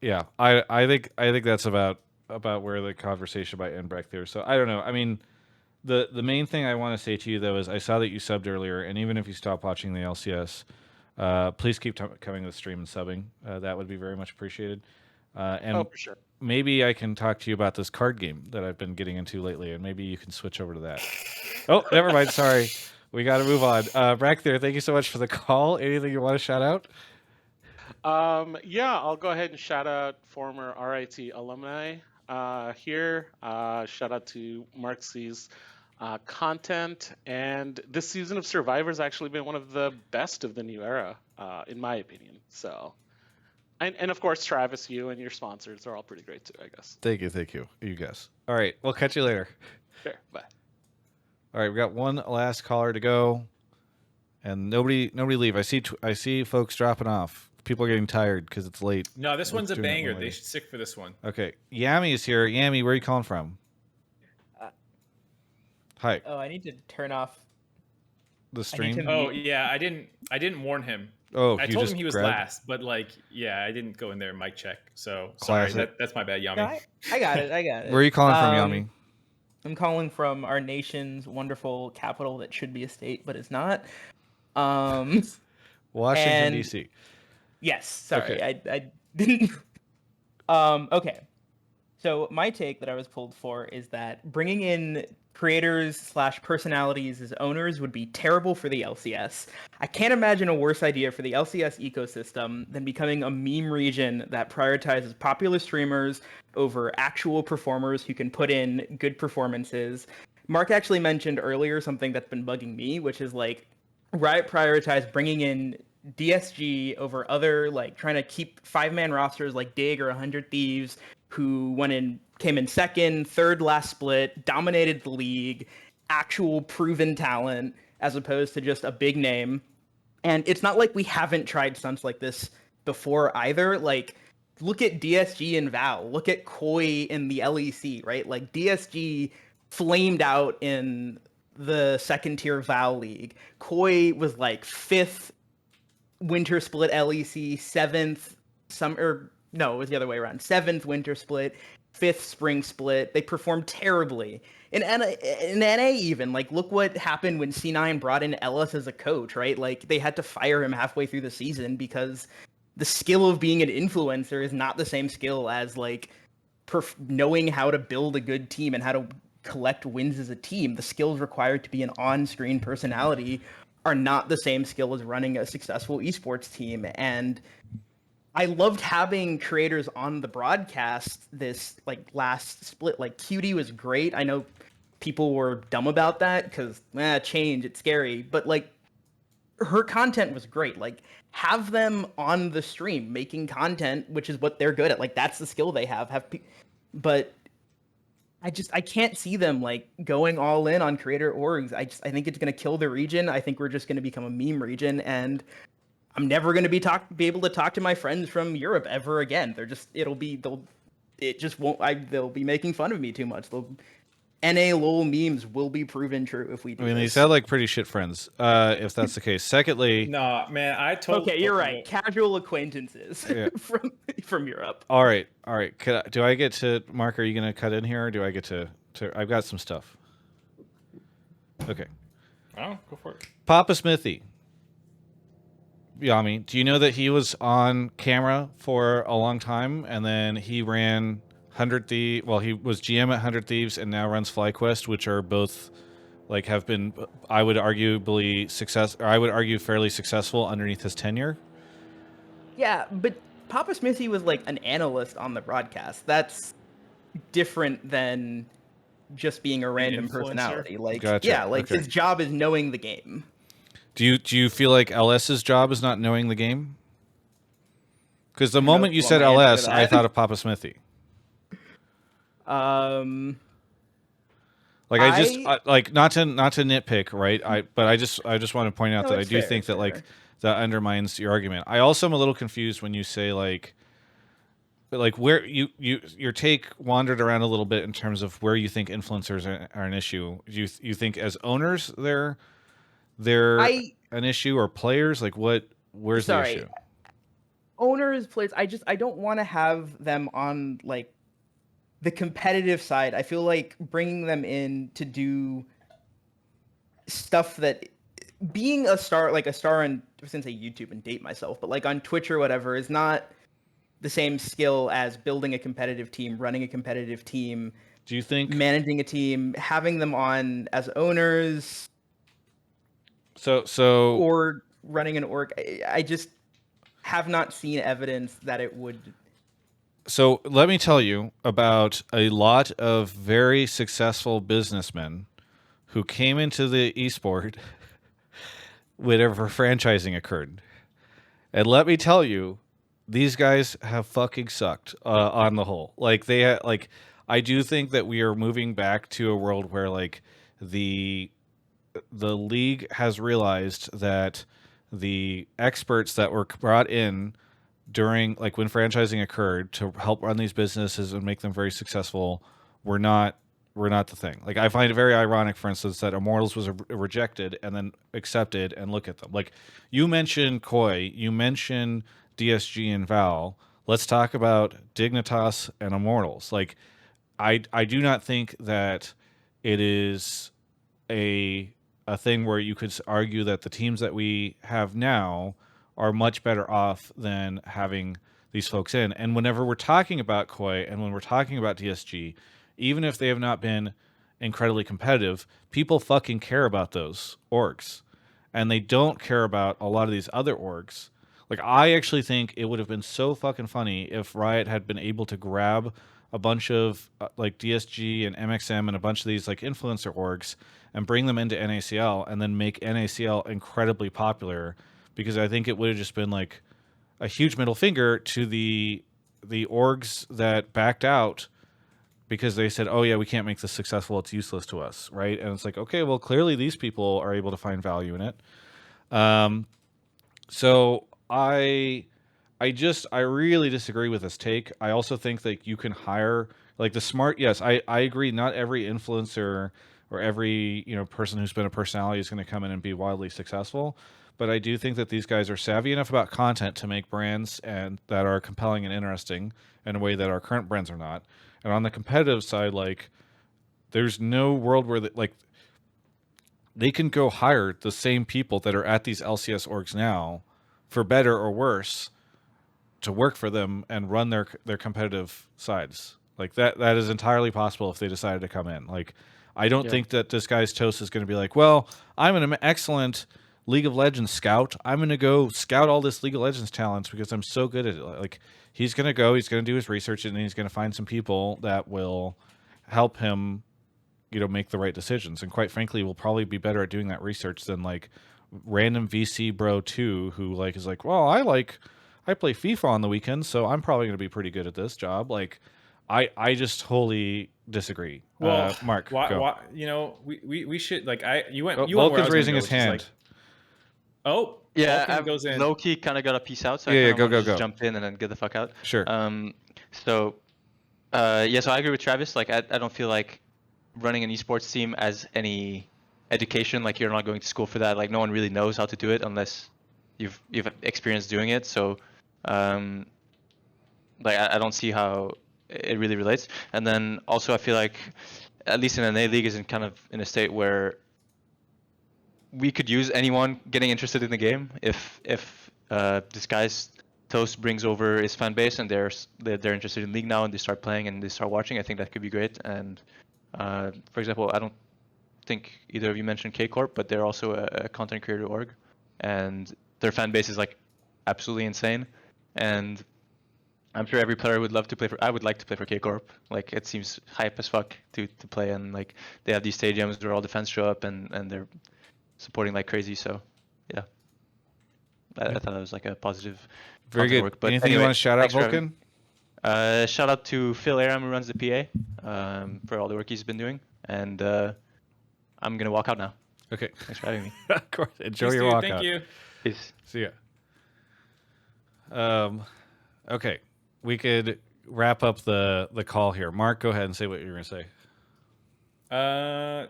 Yeah, I think that's about where the conversation might end back there. So I don't know. I mean, the main thing I want to say to you though is I saw that you subbed earlier, and even if you stop watching the LCS, please keep coming to the stream and subbing. That would be very much appreciated. And for sure. Maybe I can talk to you about this card game that I've been getting into lately, and maybe you can switch over to that. Oh, never mind. Sorry, we got to move on. Brakthir, thank you so much for the call. Anything you want to shout out? Yeah, I'll go ahead and shout out former RIT alumni here. Shout out to Marx's content. And this season of Survivor has actually been one of the best of the new era, in my opinion. So, and of course, Travis, you and your sponsors are all pretty great too, I guess. Thank you. You guys. All right, we'll catch you later. Sure, bye. All right, we got one last caller to go, and nobody leave. I see folks dropping off. People are getting tired because it's late. No, this one's a banger. They should stick for this one. Okay, Yami is here. Yami, where are you calling from? Hi. Oh, I need to turn off the stream. Oh yeah, I didn't warn him. Oh, I told him he was last, but like, yeah, I didn't go in there and mic check. So sorry, that's my bad, Yami. No, I got it. Where are you calling from, Yami? I'm calling from our nation's wonderful capital that should be a state, but it's not. Washington, D.C. Yes, sorry, okay. I didn't. Okay, so my take that I was pulled for is that bringing in creators / personalities as owners would be terrible for the LCS. I can't imagine a worse idea for the LCS ecosystem than becoming a meme region that prioritizes popular streamers over actual performers who can put in good performances. Mark actually mentioned earlier something that's been bugging me, which is like Riot prioritized bringing in DSG over other, like trying to keep 5-man rosters like Dig or 100 Thieves, who came in second, third last split, dominated the league, actual proven talent, as opposed to just a big name. And it's not like we haven't tried stunts like this before either. Like, look at DSG and Val. Look at Koi in the LEC, right? Like, DSG flamed out in the second tier Val League. Koi was like 5th winter split LEC, 7th summer. No, it was the other way around. 7th winter split, 5th spring split. They performed terribly. In NA even, like, look what happened when C9 brought in Ellis as a coach, right? Like, they had to fire him halfway through the season because the skill of being an influencer is not the same skill as, like, knowing how to build a good team and how to collect wins as a team. The skills required to be an on-screen personality are not the same skill as running a successful esports team. And I loved having creators on the broadcast this like last split. Like Cutie was great. I know people were dumb about that because change, it's scary. But like her content was great. Like have them on the stream making content, which is what they're good at. Like that's the skill they have. But I can't see them like going all in on creator orgs. I think it's gonna kill the region. I think we're just gonna become a meme region, and I'm never gonna be able to talk to my friends from Europe ever again. They'll be making fun of me too much. NA lol memes will be proven true if we do. I mean, this. they sound like pretty shit friends. If that's the case. Secondly, Nah, man, I totally. Okay, you're right. Casual acquaintances Yeah. from Europe. All right. Do I get to Mark? Are you going to cut in here, or do I get to? I've got some stuff. Okay. Oh, go for it. Papa Smithy. Yami, do you know that he was on camera for a long time, and then he ran 100 Thieves? Well, he was GM at 100 Thieves, and now runs FlyQuest, which are both like have been, I would argue, fairly successful underneath his tenure. Yeah, but Papa Smithy was like an analyst on the broadcast. That's different than just being a random influencer? personality. Like, Gotcha. yeah, like Okay. his job is knowing the game. Do you feel like LS's job is not knowing the game? Because the moment you well, said my answer LS, to I that- thought of Papa Smithy. Like like not to nitpick, right? But I just want to point out No, that I it's do fair, think it's that like fair. that undermines your argument. I also am a little confused when you say like where your take wandered around a little bit in terms of where you think influencers are an issue. You think as owners they're an issue, or players? Like where's the issue? Owners, players. I don't want to have them on like the competitive side. I feel like bringing them in to do stuff that being a star on, I was gonna say YouTube and date myself, but like on Twitch or whatever is not the same skill as building a competitive team, running a competitive team. Do you think managing a team, having them on as owners, so or running an org? I just have not seen evidence that it would. So let me tell you about a lot of very successful businessmen who came into the esport whenever franchising occurred. And let me tell you, these guys have fucking sucked on the whole. Like I do think that we are moving back to a world where like the league has realized that the experts that were brought in during like when franchising occurred to help run these businesses and make them very successful were not the thing. Like I find it very ironic, for instance, that Immortals was rejected and then accepted, and look at them. Like you mentioned Koi, you mentioned DSG and Val. Let's talk about Dignitas and Immortals. Like I do not think that it is a thing where you could argue that the teams that we have now are much better off than having these folks in. And whenever we're talking about Koi and when we're talking about DSG, even if they have not been incredibly competitive, people fucking care about those orgs. And they don't care about a lot of these other orgs. Like, I actually think it would have been so fucking funny if Riot had been able to grab a bunch of like DSG and MXM and a bunch of these like influencer orgs and bring them into NACL and then make NACL incredibly popular, because I think it would have just been like a huge middle finger to the orgs that backed out because they said, oh yeah, we can't make this successful, it's useless to us, right? And it's like, okay, well, clearly these people are able to find value in it. So I I really disagree with this take. I also think that you can hire like the smart. Yes, I agree. Not every influencer or every person who's been a personality is going to come in and be wildly successful. But I do think that these guys are savvy enough about content to make brands and that are compelling and interesting in a way that our current brands are not. And on the competitive side, like there's no world where they can go hire the same people that are at these LCS orgs now, for better or worse, to work for them and run their competitive sides. Like that is entirely possible if they decided to come in. Like I don't think that this guy's toast is going to be like, well, I'm an excellent League of Legends scout. I'm going to go scout all this League of Legends talents because I'm so good at it. Like he's going to do his research and he's going to find some people that will help him, make the right decisions. And quite frankly, will probably be better at doing that research than like random VC bro 2 who like is like, well, I play FIFA on the weekends, so I'm probably going to be pretty good at this job. Like, I just totally disagree. Well, Mark, why, go. we should like you went. Oh, You went where I Vulcan's was raising gonna his go, which is, hand. like, oh, Yeah, Vulcan goes in. low-key kind of got a piece out, so Yeah, I kind of go. just jump in and then get the fuck out. Sure. So I agree with Travis. Like, I don't feel like running an esports team as any education. Like, you're not going to school for that. Like, no one really knows how to do it unless you've experience doing it. So, like, I don't see how it really relates. And then also, I feel like at least in an A league is kind of in a state where we could use anyone getting interested in the game. If this guy's Toast brings over his fan base and they're interested in league now and they start playing and they start watching, I think that could be great. And for example, I don't think either of you mentioned K Corp, but they're also a content creator org, and their fan base is like absolutely insane. And I'm sure every player would love to play for. I would like to play for K Corp. Like, it seems hype as fuck to play, and like they have these stadiums where all the fans show up and they're supporting like crazy. So yeah, I thought that was like a positive. Very good. Work. But Anything anyway, you want to shout out, thanks for having Vulcan? shout out to Phil Aram, who runs the PA, for all the work he's been doing. And I'm gonna walk out now. Okay. Thanks for having me. Of course. Enjoy Peace, your dude. walk Thank out. you. Peace. See ya. Okay. We could wrap up the call here. Mark, go ahead and say what you're going to say.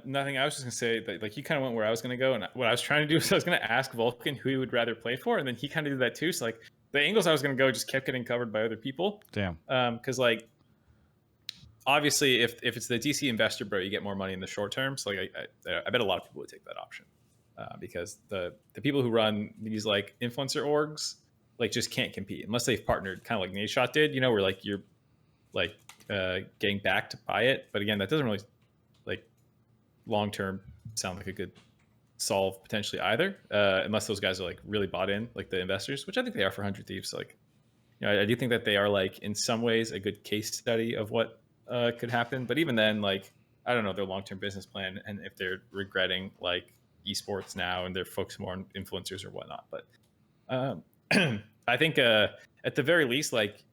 Nothing. I was just gonna say that like he kind of went where I was gonna go, and what I was trying to do is I was gonna ask Vulcan who he would rather play for, and then he kind of did that too. So like the angles I was gonna go just kept getting covered by other people. Damn. Because like obviously if it's the DC investor bro, you get more money in the short term. So like I bet a lot of people would take that option because the people who run these like influencer orgs like just can't compete unless they've partnered, kind of like NACL did, where like you're like getting back to buy it. But again, that doesn't really like long term sound like a good solve potentially either, unless those guys are like really bought in, like the investors, which I think they are for 100 Thieves. Like, I do think that they are like in some ways a good case study of what could happen. But even then, like, I don't know their long term business plan and if they're regretting like esports now and they're focused more on influencers or whatnot. But I think at the very least, like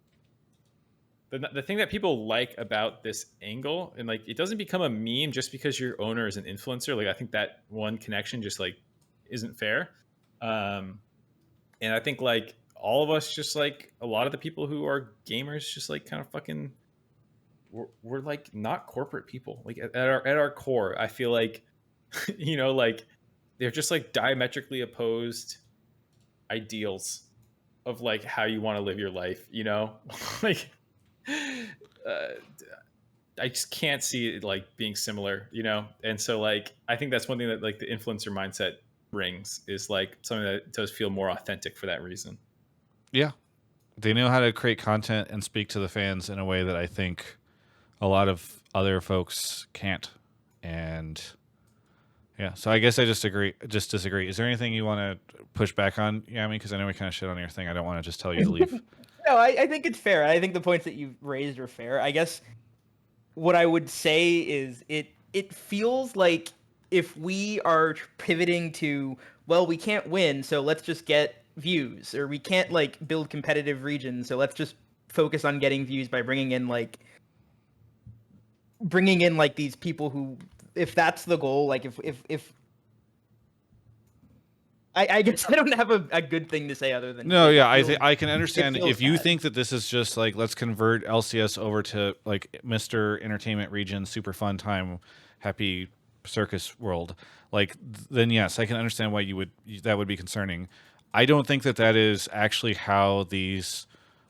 the thing that people like about this angle, and like it doesn't become a meme just because your owner is an influencer. Like I think that one connection just like isn't fair. And I think like all of us, just like a lot of the people who are gamers, just like kind of fucking, we're like not corporate people. Like at our core, I feel like, like they're just like diametrically opposed ideals of like how you want to live your life, like I just can't see it like being similar, and so like I think that's one thing that like the influencer mindset brings is like something that does feel more authentic for that reason. Yeah, they know how to create content and speak to the fans in a way that I think a lot of other folks can't. And yeah, so I guess I just disagree. Is there anything you want to push back on, Yami? Because I know we kind of shit on your thing. I don't want to just tell you to leave. No, I think it's fair. I think the points that you've raised are fair. I guess what I would say is it feels like if we are pivoting to, well, we can't win, so let's just get views, or we can't like build competitive regions, so let's just focus on getting views by bringing in like these people who, if that's the goal, like if I guess I don't have a good thing to say other than No, yeah, I I can understand feels if you bad. think that this is just like let's convert LCS over to like Mr. Entertainment Region, super fun time, happy circus world. Like then yes, I can understand why that would be concerning. I don't think that is actually how these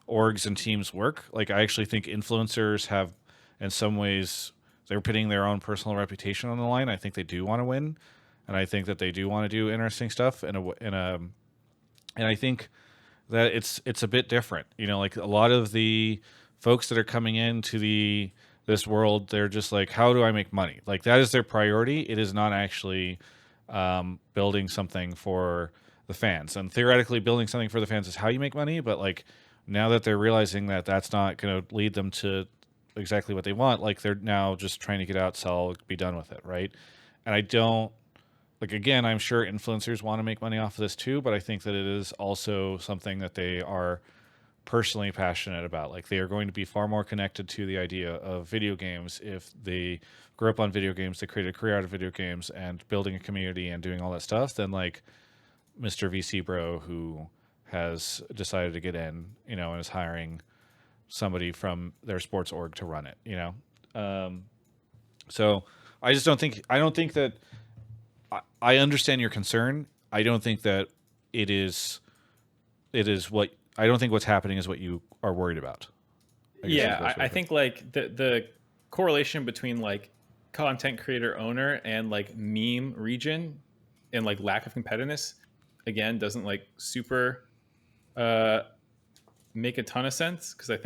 orgs and teams work. Like I actually think influencers have, in some ways, they're putting their own personal reputation on the line. I think they do want to win, and I think that they do want to do interesting stuff and I think that it's a bit different. You know, like a lot of the folks that are coming into this world, they're just like, how do I make money? Like that is their priority. It is not actually building something for the fans. And theoretically, building something for the fans is how you make money. But like now that they're realizing that that's not going to lead them to exactly what they want, like they're now just trying to get out, sell, be done with it, right? And I don't. Like again, I'm sure influencers want to make money off of this too, but I think that it is also something that they are personally passionate about. Like they are going to be far more connected to the idea of video games if they grew up on video games, they created a career out of video games and building a community and doing all that stuff, than like Mr. VC Bro who has decided to get in, you know, and is hiring somebody from their sports org to run it, you know? So I don't think that I understand your concern. I don't think that I don't think what's happening is what you are worried about. I think like the correlation between like content creator owner and like meme region and like lack of competitiveness again doesn't like super make a ton of sense, because I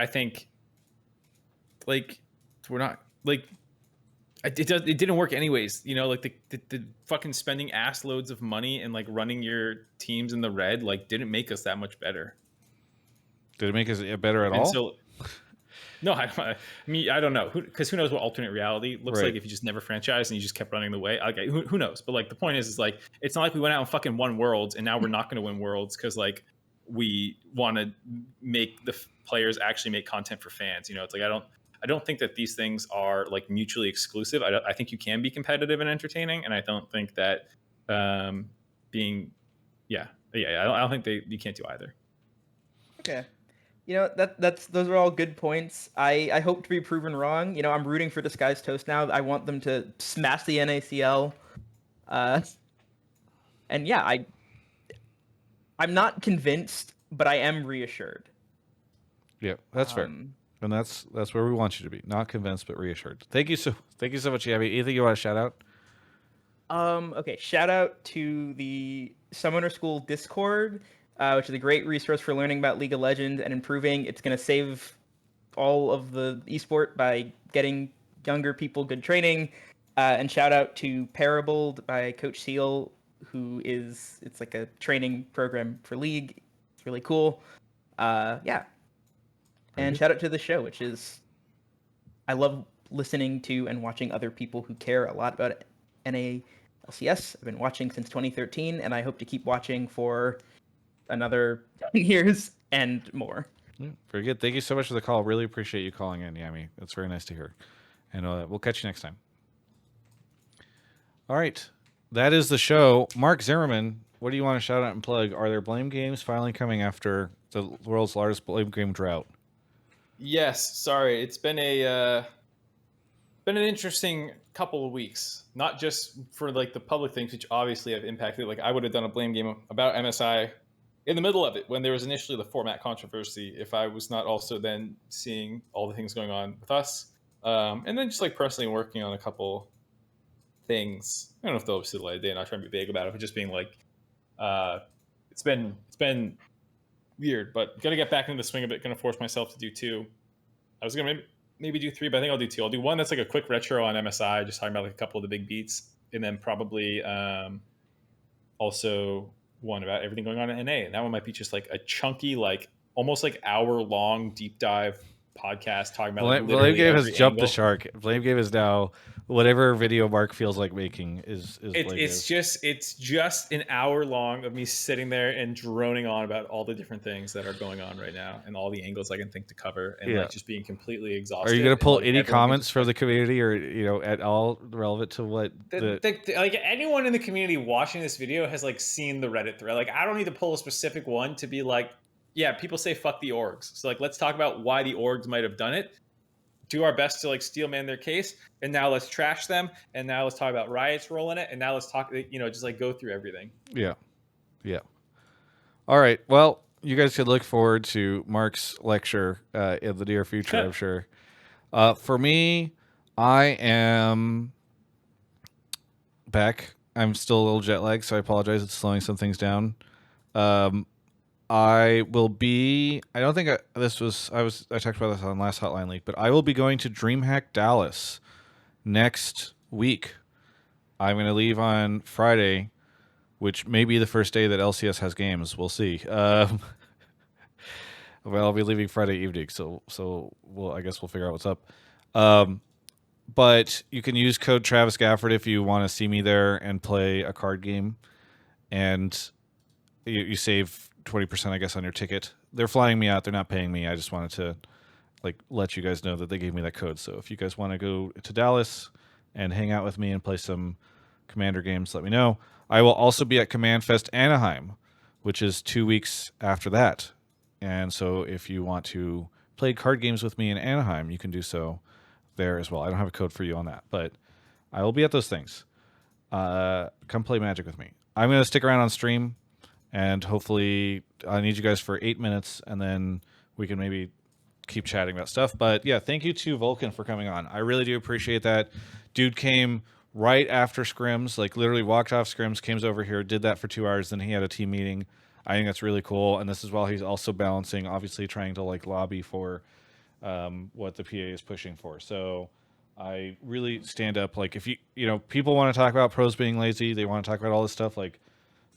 think like we're not like it didn't work anyways, you know, like the fucking spending ass loads of money and like running your teams in the red like didn't make us that much better. Did it make us better at all? So no, I mean I don't know, because who knows what alternate reality looks Right. like if you just never franchised and you just kept running the way. Okay, who knows? But like the point is like it's not like we went out and fucking won worlds and now we're not going to win worlds because like we want to make the players actually make content for fans. You know, it's like I don't think that these things are like mutually exclusive. I think you can be competitive and entertaining, and I don't think that being I don't think you can't do either. Okay. You know, those are all good points. I hope to be proven wrong. You know, I'm rooting for Disguised Toast now. I want them to smash the NACL. And yeah, I'm not convinced, but I am reassured. Yeah, that's fair. And that's where we want you to be. Not convinced, but reassured. Thank you so much, Yami. Anything you want to shout out? Okay, shout out to the Summoner School Discord, which is a great resource for learning about League of Legends and improving. It's going to save all of the esport by getting younger people good training. And shout out to Parabled by Coach Seal, it's like a training program for League. It's really cool. Yeah. And shout out to the show, which is, I love listening to and watching other people who care a lot about NALCS. I've been watching since 2013, and I hope to keep watching for another 10 years and more. Yeah, very good. Thank you so much for the call. Really appreciate you calling in, Yami. That's very nice to hear. And we'll catch you next time. All right. That is the show. Mark Zimmerman, what do you want to shout out and plug? Are there blame games finally coming after the world's largest blame game drought? Yes, sorry. It's been an interesting couple of weeks. Not just for like the public things, which obviously have impacted. Like I would have done a blame game about MSI in the middle of it when there was initially the format controversy, if I was not also then seeing all the things going on with us, and then just like personally working on a couple things. I don't know if they'll see the light of day. Not trying to be vague about it, but just being like, it's been weird, but gonna get back into the swing of it. Gonna force myself to do 2. I was gonna maybe do 3, but I think I'll do 2. I'll do 1 that's like a quick retro on MSI, just talking about like a couple of the big beats, and then probably also 1 about everything going on in NA. And that one might be just like a chunky, like almost like hour-long deep dive podcast talking about Blame literally Game has every jumped the angle. shark. Blame Game is now whatever video Mark feels like making is It's just an hour long of me sitting there and droning on about all the different things that are going on right now and all the angles I can think to cover and like just being completely exhausted. Are you going to pull and, like, any everyone can comments just, from like, the community or at all relevant to what like anyone in the community watching this video has like seen the Reddit thread. Like I don't need to pull a specific one to be like, yeah, people say fuck the orgs. So like let's talk about why the orgs might have done it. Do our best to like steelman their case, and now let's trash them, and now let's talk about Riot's role in it, and now let's talk, just like go through everything. Yeah. All right. Well, you guys should look forward to Mark's lecture in the near future, I'm sure. For me, I am back. I'm still a little jet lagged, so I apologize. It's slowing some things down. I will be. I don't think I talked about this on last Hotline League, but I will be going to DreamHack Dallas next week. I'm going to leave on Friday, which may be the first day that LCS has games. We'll see. Well, I'll be leaving Friday evening, so I guess we'll figure out what's up. But you can use code Travis Gafford if you want to see me there and play a card game, and you save 20%, I guess, on your ticket. They're flying me out. They're not paying me. I just wanted to let you guys know that they gave me that code. So if you guys want to go to Dallas and hang out with me and play some Commander games, let me know. I will also be at Command Fest Anaheim, which is 2 weeks after that. And so if you want to play card games with me in Anaheim, you can do so there as well. I don't have a code for you on that, but I will be at those things. Come play Magic with me. I'm going to stick around on stream, and hopefully I need you guys for 8 minutes, and then we can maybe keep chatting about stuff. But yeah, thank you to Vulcan for coming on. I really do appreciate that. Dude came right after scrims, like literally walked off scrims, came over here, did that for 2 hours, then he had a team meeting. I think that's really cool, and this is while he's also balancing, obviously trying to lobby for what the PA is pushing for. So I really stand up. Like if people want to talk about pros being lazy, they want to talk about all this stuff. Like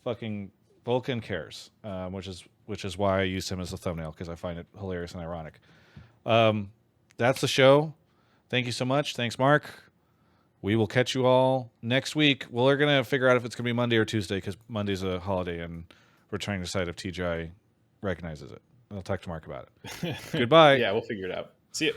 fucking Vulcan cares, which is why I used him as a thumbnail, because I find it hilarious and ironic. That's the show. Thank you so much. Thanks, Mark. We will catch you all next week. Well, we're gonna figure out if it's gonna be Monday or Tuesday, because Monday's a holiday, and we're trying to decide if TGI recognizes it. I'll talk to Mark about it. Goodbye. Yeah, we'll figure it out. See you.